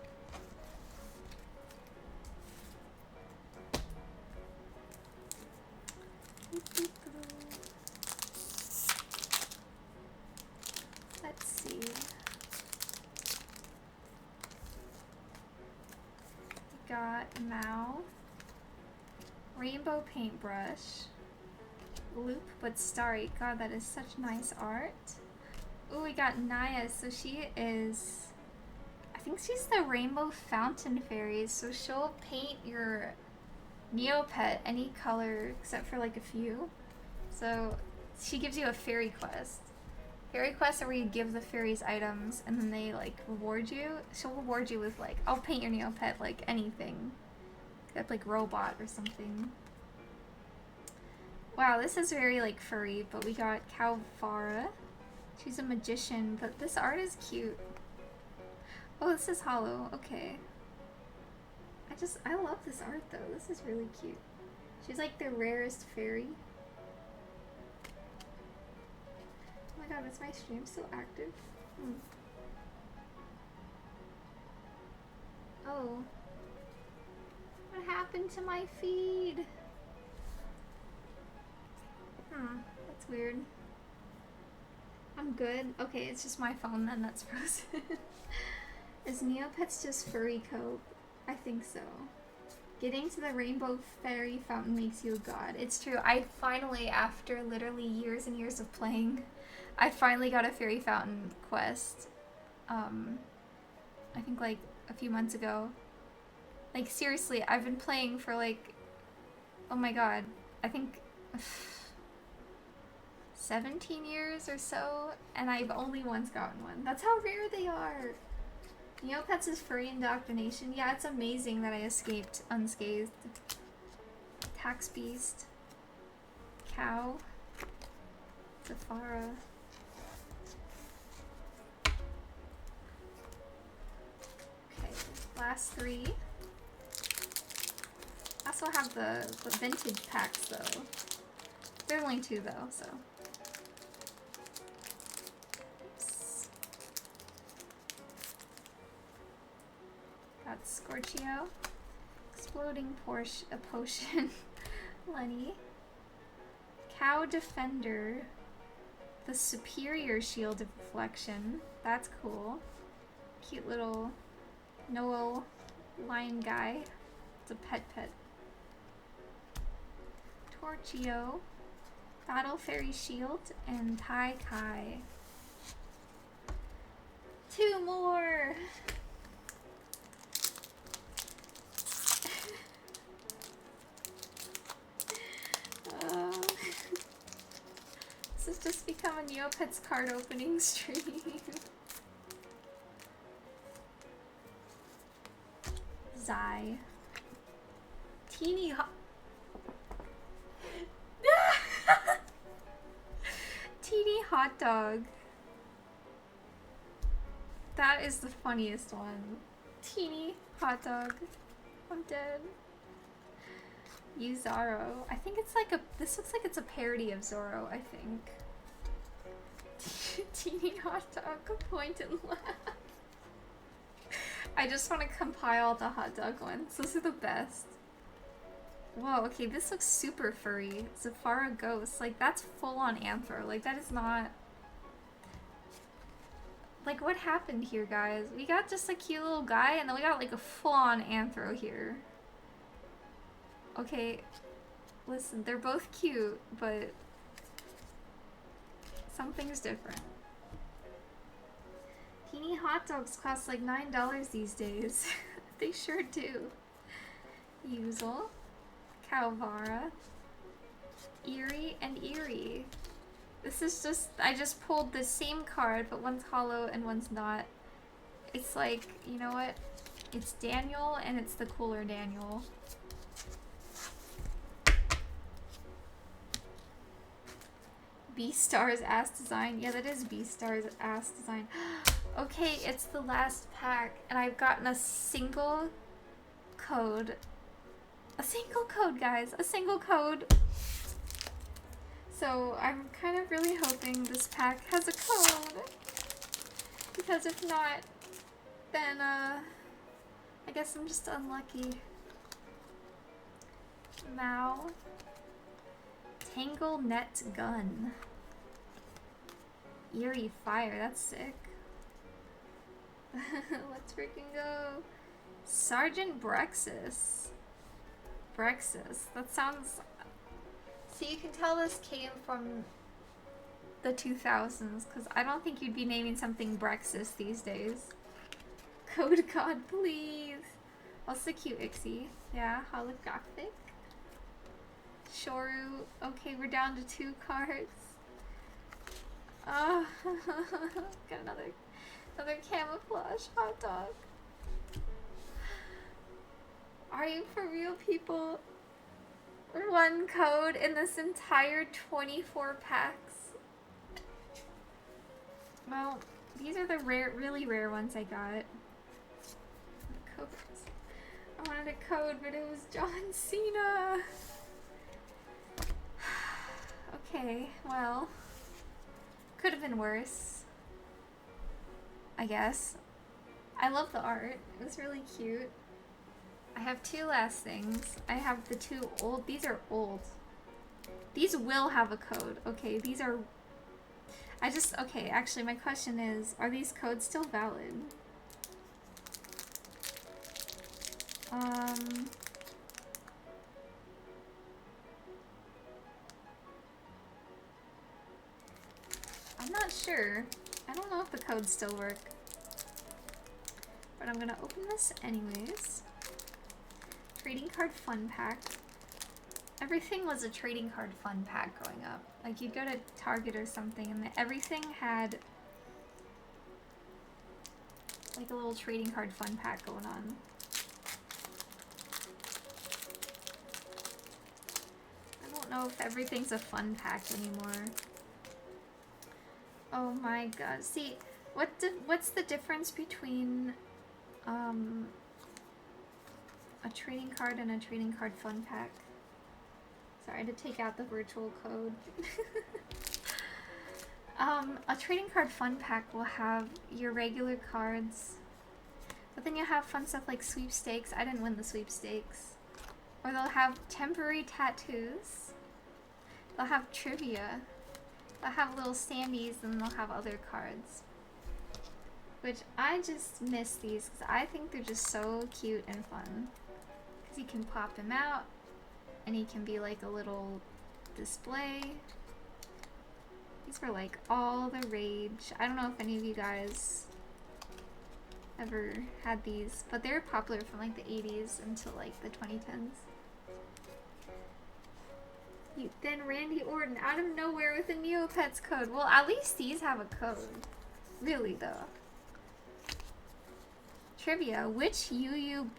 got Mao, rainbow paintbrush, loop but starry. God, that is such nice art. Ooh, we got Naya. So she is, I think she's the rainbow fountain fairy. So she'll paint your Neopet any color except for like a few. So she gives you a fairy quest. Fairy quests are where you give the fairies items and then they like reward you. She'll reward you with like, I'll paint your Neopet like anything. Except like robot or something. Wow, this is very like furry, but we got Calvara. She's a magician, but this art is cute. Oh, this is hollow. Okay. I love this art though. This is really cute. She's like the rarest fairy. Oh my god, is my stream still active? Oh. What happened to my feed? That's weird. I'm good. Okay, it's just my phone then that's frozen. Is Neopets just furry cope? I think so. Getting to the rainbow fairy fountain makes you a god. It's true. I finally, after literally years and years of playing, I finally got a fairy fountain quest. I think like a few months ago. Like seriously, I've been playing for like, oh my god, I think 17 years or so, and I've only once gotten one. That's how rare they are. Neopets is furry indoctrination. Yeah, it's amazing that I escaped unscathed. Tax Beast. Cow. Zafara. Okay, last three. I also have the vintage packs though. There's only two though, so. Got Scorchio, Exploding Potion, Lenny, Cow Defender, the Superior Shield of Reflection, that's cool, cute little Noel lion guy, it's a pet, Torchio, Battle Fairy Shield, and Tai Kai. Two more! This has just become a Neopets card opening stream. Zai. Teeny Teeny hot dog. That is the funniest one. Teeny hot dog. I'm dead. Zoro. I think it's like this looks like it's a parody of Zoro, I think. Teeny hot dog, point and laugh. I just want to compile the hot dog ones. Those are the best. Whoa, okay, this looks super furry. Zafara Ghost. Like, that's full on anthro. Like, that is not... Like, what happened here, guys? We got just a cute little guy, and then we got, like, a full-on anthro here. Okay, listen, they're both cute, but something's different. Teeny hot dogs cost like $9 these days. They sure do. Yuzel, Calvara, Eerie, and Eerie. This is just, I just pulled the same card, but one's hollow and one's not. It's like, you know what? It's Daniel, and it's the cooler Daniel. B-Star's ass design. Yeah, that is B-Star's ass design. Okay, it's the last pack, and I've gotten a single code. A single code, guys. A single code. So I'm kind of really hoping this pack has a code. Because if not, then I guess I'm just unlucky. Mao. Tangle Net Gun. Eerie Fire, that's sick. Let's freaking go. Sergeant Brexis. Brexis. That sounds... So you can tell this came from the 2000s, because I don't think you'd be naming something Brexis these days. Code God, please. Also cute Ixie. Yeah, holographic. Shoru. Okay, we're down to 2 cards. Got another camouflage hot dog. Are you for real, people? 1 code in this entire 24 packs. Well, these are the rare, really rare ones I got. Codes. I wanted a code, but it was John Cena. Okay, well, could have been worse, I guess. I love the art. It was really cute. I have 2 last things. I have the 2 old. These are old. These will have a code. Okay, these are... Okay, actually, my question is, are these codes still valid? I'm not sure. I don't know if the codes still work. But I'm gonna open this anyways. Trading card fun pack. Everything was a trading card fun pack growing up. Like, you'd go to Target or something and everything had like a little trading card fun pack going on. I don't know if everything's a fun pack anymore. Oh my god. See, what's the difference between a trading card and a trading card fun pack? Sorry, I had to take out the virtual code. A trading card fun pack will have your regular cards, but then you'll have fun stuff like sweepstakes. I didn't win the sweepstakes. Or they'll have temporary tattoos. They'll have trivia. They'll have little standees, and they'll have other cards. Which I just miss these because I think they're just so cute and fun. Because you can pop him out, and he can be like a little display. These were like all the rage. I don't know if any of you guys ever had these, but they were popular from like the 80s until like the 2010s. Then Randy Orton out of nowhere with a Neopets code. Well, at least these have a code. Really though. Trivia: which UU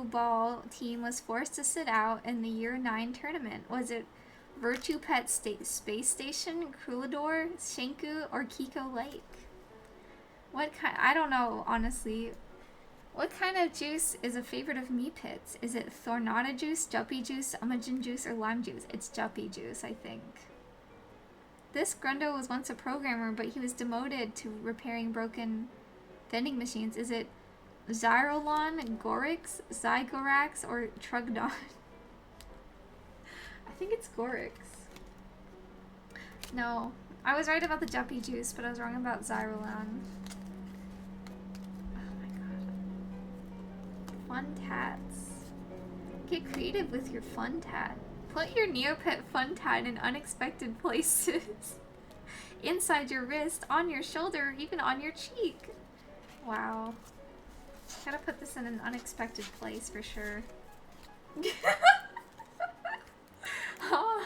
Ball team was forced to sit out in the Year 9 tournament? Was it Virtue Pet Space Station, Krulidor, Shenku, or Kiko Lake? What kind? I don't know, honestly. What kind of juice is a favorite of Meepits? Is it Thornata juice, Juppy juice, Umagen juice, or lime juice? It's Juppy juice, I think. This Grundo was once a programmer, but he was demoted to repairing broken vending machines. Is it Zyrolon, Gorix, Zygorax, or Trugdon? I think it's Gorix. No, I was right about the Juppy juice, but I was wrong about Zyrolon. Fun tats. Get creative with your fun tat. Put your Neopet fun tat in unexpected places. Inside your wrist, on your shoulder, even on your cheek. Wow. Gotta put this in an unexpected place for sure. Oh.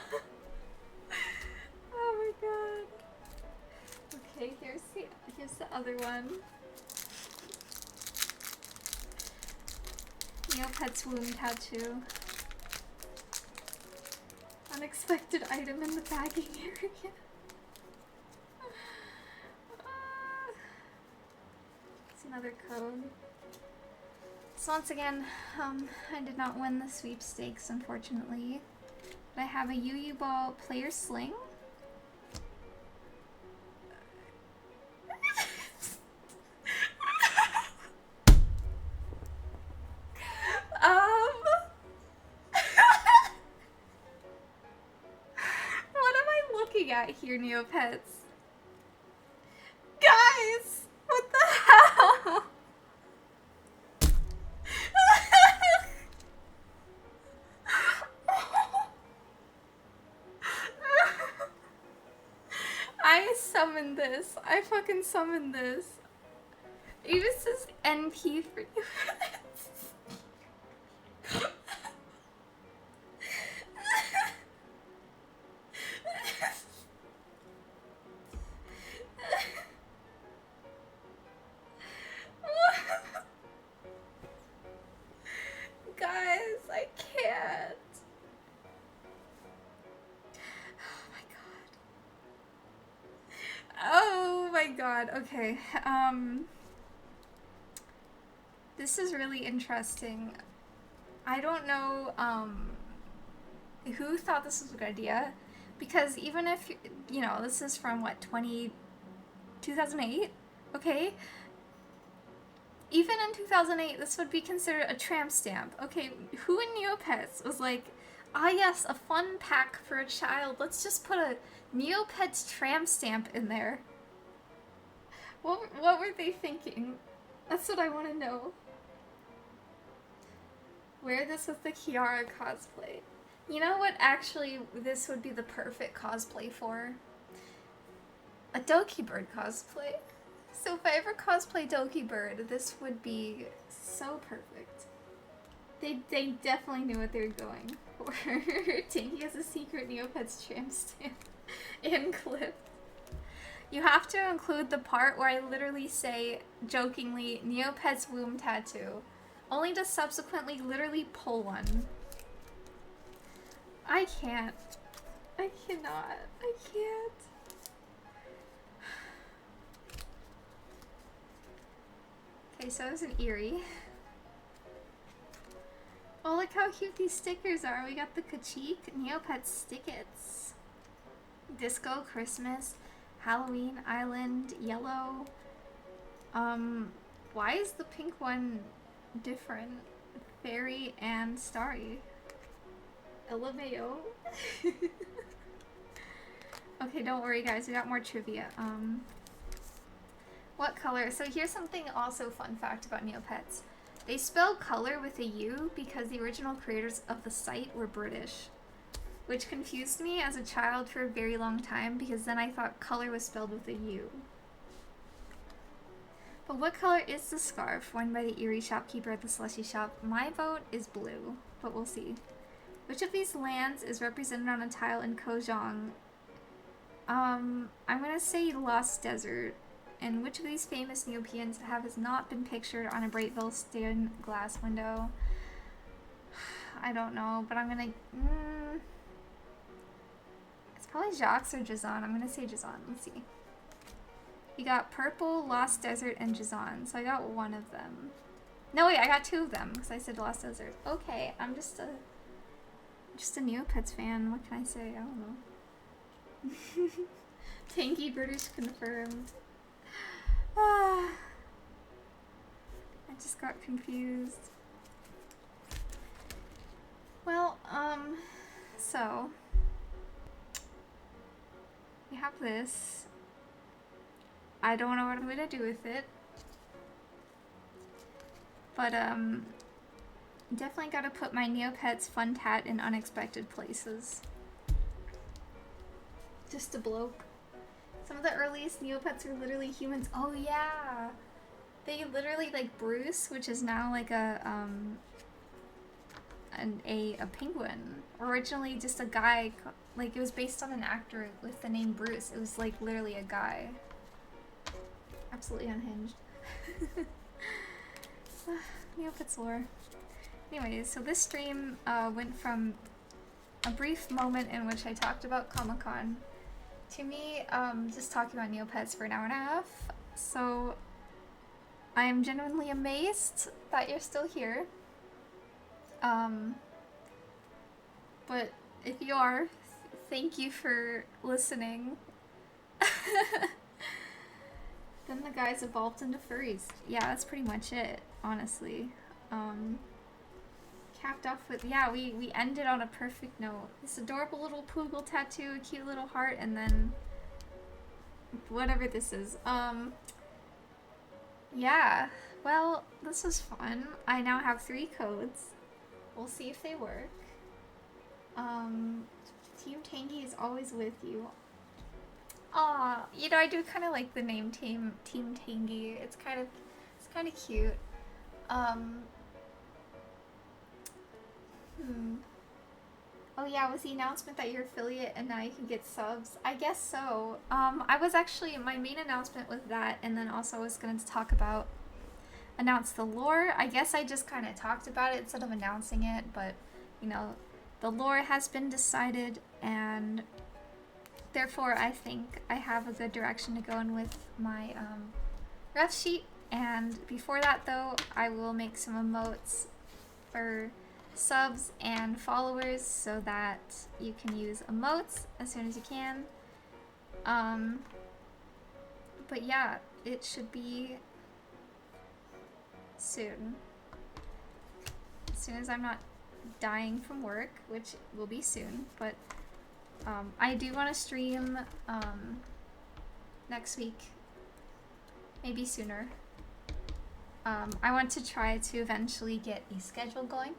Oh my god. Okay, here's the other one. Neopet's womb tattoo. Unexpected item in the bagging area. It's another code. So once again, I did not win the sweepstakes, unfortunately. But I have a UU Ball player sling. At here, Neopets. Guys! What the hell? summoned this. I fucking summoned this. It says NP for you. Guys, I can't. Oh my god. Okay. This is really interesting. I don't know who thought this was a good idea, because even if, you know, this is from what, 2008? Okay. Even in 2008, this would be considered a tramp stamp. Okay, who in Neopets was like, ah yes, a fun pack for a child. Let's just put a Neopets tramp stamp in there. What were they thinking? That's what I want to know. Wear this with the Kiara cosplay. You know what actually this would be the perfect cosplay for? A Doki Bird cosplay. So if I ever cosplay Doki Bird, this would be so perfect. They definitely knew what they were going for. Tangy has a secret Neopets tramp stamp in clip. You have to include the part where I literally say, jokingly, Neopets womb tattoo. Only to subsequently literally pull one. I can't. I cannot. I can't. Okay, so it's an Eerie. Oh, look how cute these stickers are. We got the Kachik, Neopets stickets. Disco, Christmas, Halloween, Island, Yellow. Why is the pink one different? Fairy and Starry. LMAO. Okay, don't worry guys, we got more trivia. What color? So here's something also fun fact about Neopets. They spell color with a U because the original creators of the site were British. Which confused me as a child for a very long time because then I thought color was spelled with a U. But what color is the scarf worn by the Eerie shopkeeper at the Slushy shop? My vote is blue, but we'll see. Which of these lands is represented on a tile in Kojong? I'm gonna say Lost Desert. And which of these famous Neopians has not been pictured on a Brightville stained glass window? I don't know, but I'm gonna... It's probably Jacques or Jazan. I'm gonna say Jazan. Let's see. You got Purple, Lost Desert, and Jazan. So I got one of them. No, wait, I got two of them because I said Lost Desert. Okay, I'm just a Neopets fan. What can I say? I don't know. Tangy British confirmed. I just got confused. Well, so we have this. I don't know what I'm gonna do with it. But, definitely gotta put my Neopets fun tat in unexpected places. Just a bloke. Some of the earliest Neopets were literally humans. Oh yeah! They literally, like Bruce, which is now like a penguin. Originally just a guy, like it was based on an actor with the name Bruce. It was like literally a guy. Absolutely unhinged. Neopets lore. Anyways, so this stream went from a brief moment in which I talked about Comic-Con to me just talking about Neopets for an hour and a half. So I am genuinely amazed that you're still here. But if you are, thank you for listening. Then the guys evolved into furries. Yeah, that's pretty much it, honestly. Capped off with, yeah, we ended on a perfect note. This adorable little Poogle tattoo, a cute little heart, and then whatever this is. Yeah, well, this was fun. I now have 3 codes. We'll see if they work. Team Tangy is always with you. Aw, you know, I do kind of like the name Team Tangy. It's kind of cute. Um, hmm. Oh yeah, was the announcement that you're affiliate and now you can get subs? I guess so. I was actually, my main announcement was that, and then also I was going to talk about, announce the lore. I guess I just kind of talked about it instead of announcing it, but, you know, the lore has been decided, and therefore I think I have a good direction to go in with my ref sheet. And before that though, I will make some emotes for subs and followers so that you can use emotes as soon as you can. But yeah, it should be soon. As soon as I'm not dying from work, which will be soon, but I do want to stream next week, maybe sooner. I want to try to eventually get a schedule going,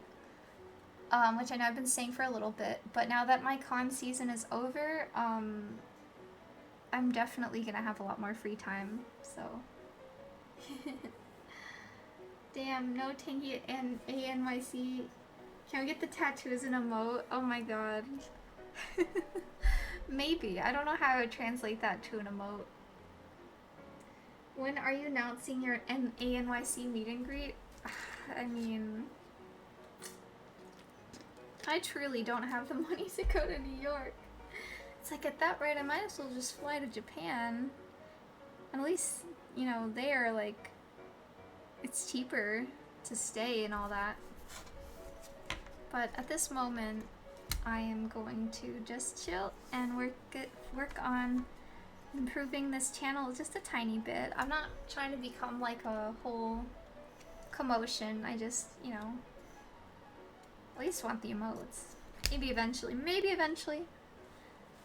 which I know I've been saying for a little bit, but now that my con season is over, I'm definitely gonna have a lot more free time, so. Damn, no Tangy and ANYC. Can we get the tattoo as an emote? Oh my god. Maybe. I don't know how I would translate that to an emote. When are you announcing your ANYC meet and greet? I mean, I truly don't have the money to go to New York. It's like, at that rate, I might as well just fly to Japan. At least, you know, there, like, it's cheaper to stay and all that. But at this moment, I am going to just chill and work on improving this channel just a tiny bit. I'm not trying to become like a whole commotion. I just, you know, at least want the emotes. Maybe eventually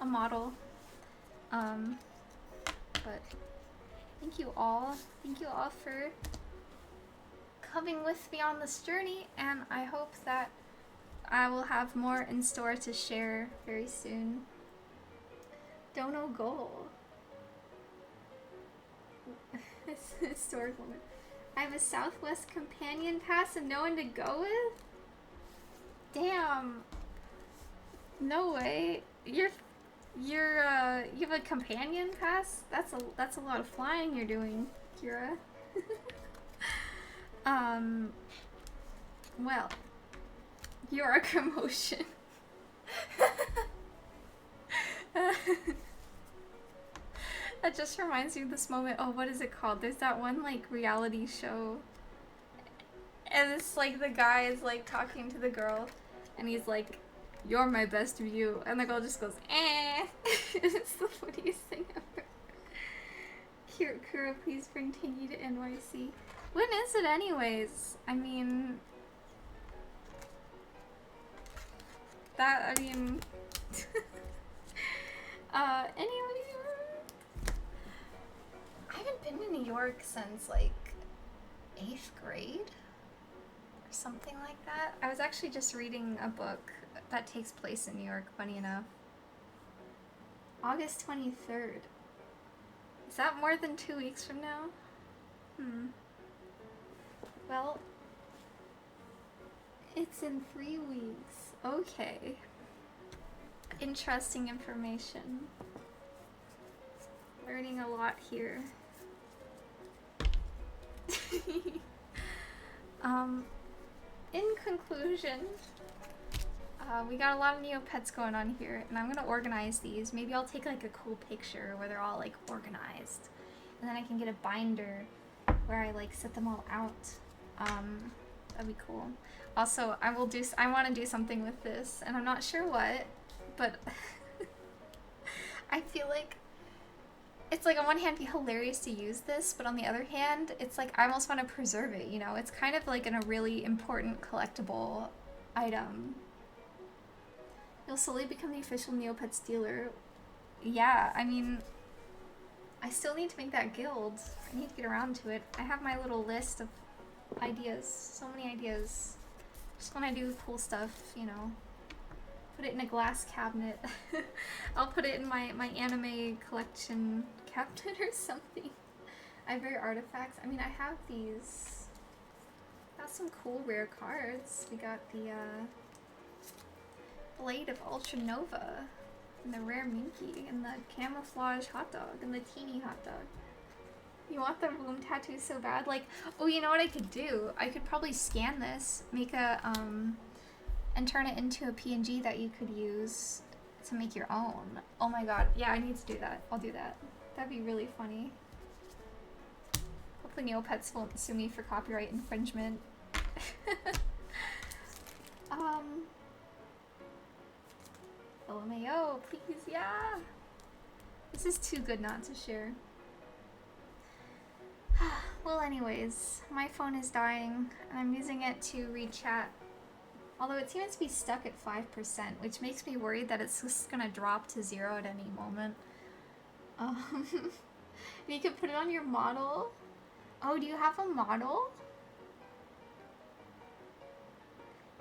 a model. But thank you all for coming with me on this journey, and I hope that I will have more in store to share very soon. Dono goal. Historical. I have a Southwest companion pass and no one to go with? Damn. No way. You have a companion pass? That's a lot of flying you're doing, Kira. Well, you're a commotion. That just reminds me of this moment. Oh, what is it called? There's that one like reality show, and it's like the guy is like talking to the girl, and he's like, "You're my best view," and the girl just goes, "Eh." It's the funniest thing ever. Kura, please bring Tangy to NYC. When is it anyways? I mean, anyway, I haven't been to New York since like 8th grade or something like that. I was actually just reading a book that takes place in New York, funny enough. August 23rd. Is that more than 2 weeks from now? Well, it's in 3 weeks. Okay. Interesting information. Learning a lot here. In conclusion, we got a lot of Neopets going on here, and I'm gonna organize these. Maybe I'll take like a cool picture where they're all like organized, and then I can get a binder where I like set them all out. That'd be cool. Also, I want to do something with this, and I'm not sure what, but I feel like it's like on one hand, it'd be hilarious to use this, but on the other hand, it's like I almost want to preserve it, you know? It's kind of like a really important collectible item. You'll slowly become the official Neopets dealer. Yeah, I mean, I still need to make that guild. I need to get around to it. I have my little list of ideas. So many ideas. Just when I do cool stuff, you know. Put it in a glass cabinet. I'll put it in my anime collection cabinet or something. I have rare artifacts. I mean, I have these. Got some cool rare cards. We got the Blade of Ultra Nova, and the rare Minky, and the camouflage hot dog, and the teeny hot dog. You want the womb tattoo so bad? Like, oh, you know what I could do? I could probably scan this, make a, and turn it into a PNG that you could use to make your own. Oh my god, yeah, I need to do that. I'll do that. That'd be really funny. Hopefully Neopets won't sue me for copyright infringement. LMAO, please, yeah! This is too good not to share. Well, anyways, my phone is dying, and I'm using it to read chat. Although it seems to be stuck at 5%, which makes me worried that it's just gonna drop to 0 at any moment. You could put it on your model. Oh, do you have a model?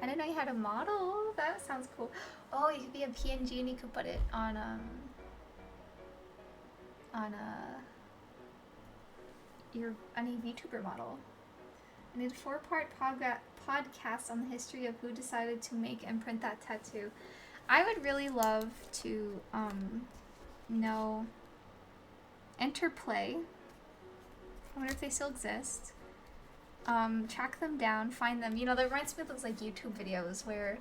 I didn't know you had a model. That sounds cool. Oh, you could be a PNG and you could put it on any VTuber model. I need a 4-part podcast on the history of who decided to make and print that tattoo. I would really love to know Interplay. I wonder if they still exist. Track them down, find them. You know, that reminds me of those like YouTube videos where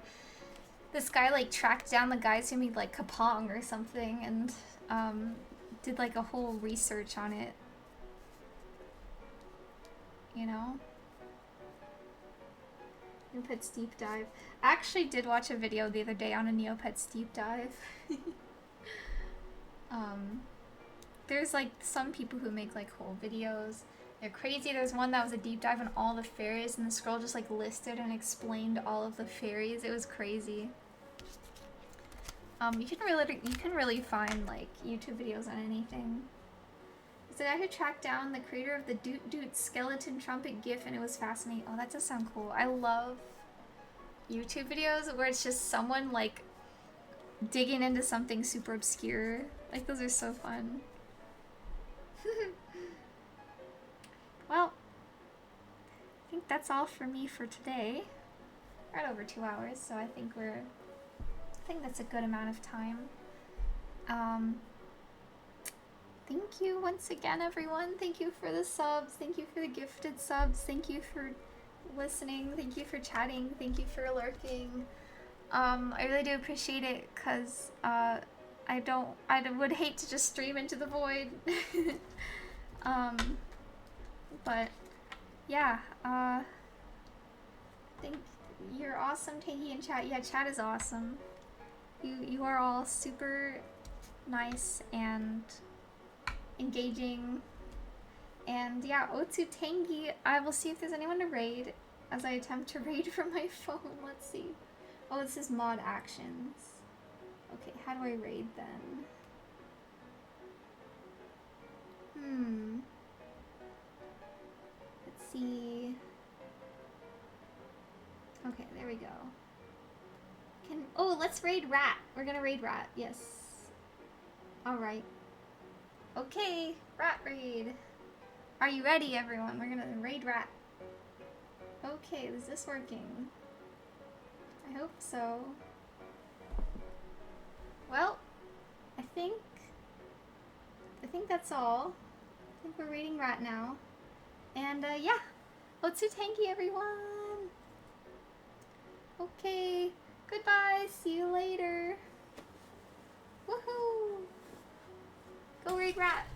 this guy like tracked down the guys who made like Kapong or something and did like a whole research on it. You know? Neopets deep dive. I actually did watch a video the other day on a Neopets deep dive. There's like some people who make like whole videos. They're crazy. There's one that was a deep dive on all the fairies, and this girl just like listed and explained all of the fairies. It was crazy. You can really find like YouTube videos on anything. It's the guy who tracked down the creator of the Doot Doot skeleton trumpet gif, and it was fascinating. Oh, that does sound cool. I love YouTube videos where it's just someone like digging into something super obscure. Like, those are so fun. Well, I think that's all for me for today. Right over 2 hours, so I think that's a good amount of time. Thank you once again, everyone. Thank you for the subs. Thank you for the gifted subs. Thank you for listening. Thank you for chatting. Thank you for lurking. I really do appreciate it, because I would hate to just stream into the void. But yeah, think you're awesome, Tangy, in chat. Yeah, chat is awesome. You are all super nice and engaging. And yeah, Otsu Tangy, I will see if there's anyone to raid as I attempt to raid from my phone. Let's see. Oh, this is mod actions. Okay, how do I raid then? Let's see. Okay, there we go. Oh, let's raid Rat. We're gonna raid Rat, yes. Alright. Okay, Rat raid. Are you ready, everyone? We're gonna raid Rat. Okay, is this working? I hope so. Well, I think that's all. I think we're raiding Rat now. And yeah, Otsu Tanky, everyone. Okay, goodbye. See you later. Woohoo! Go raid Rat.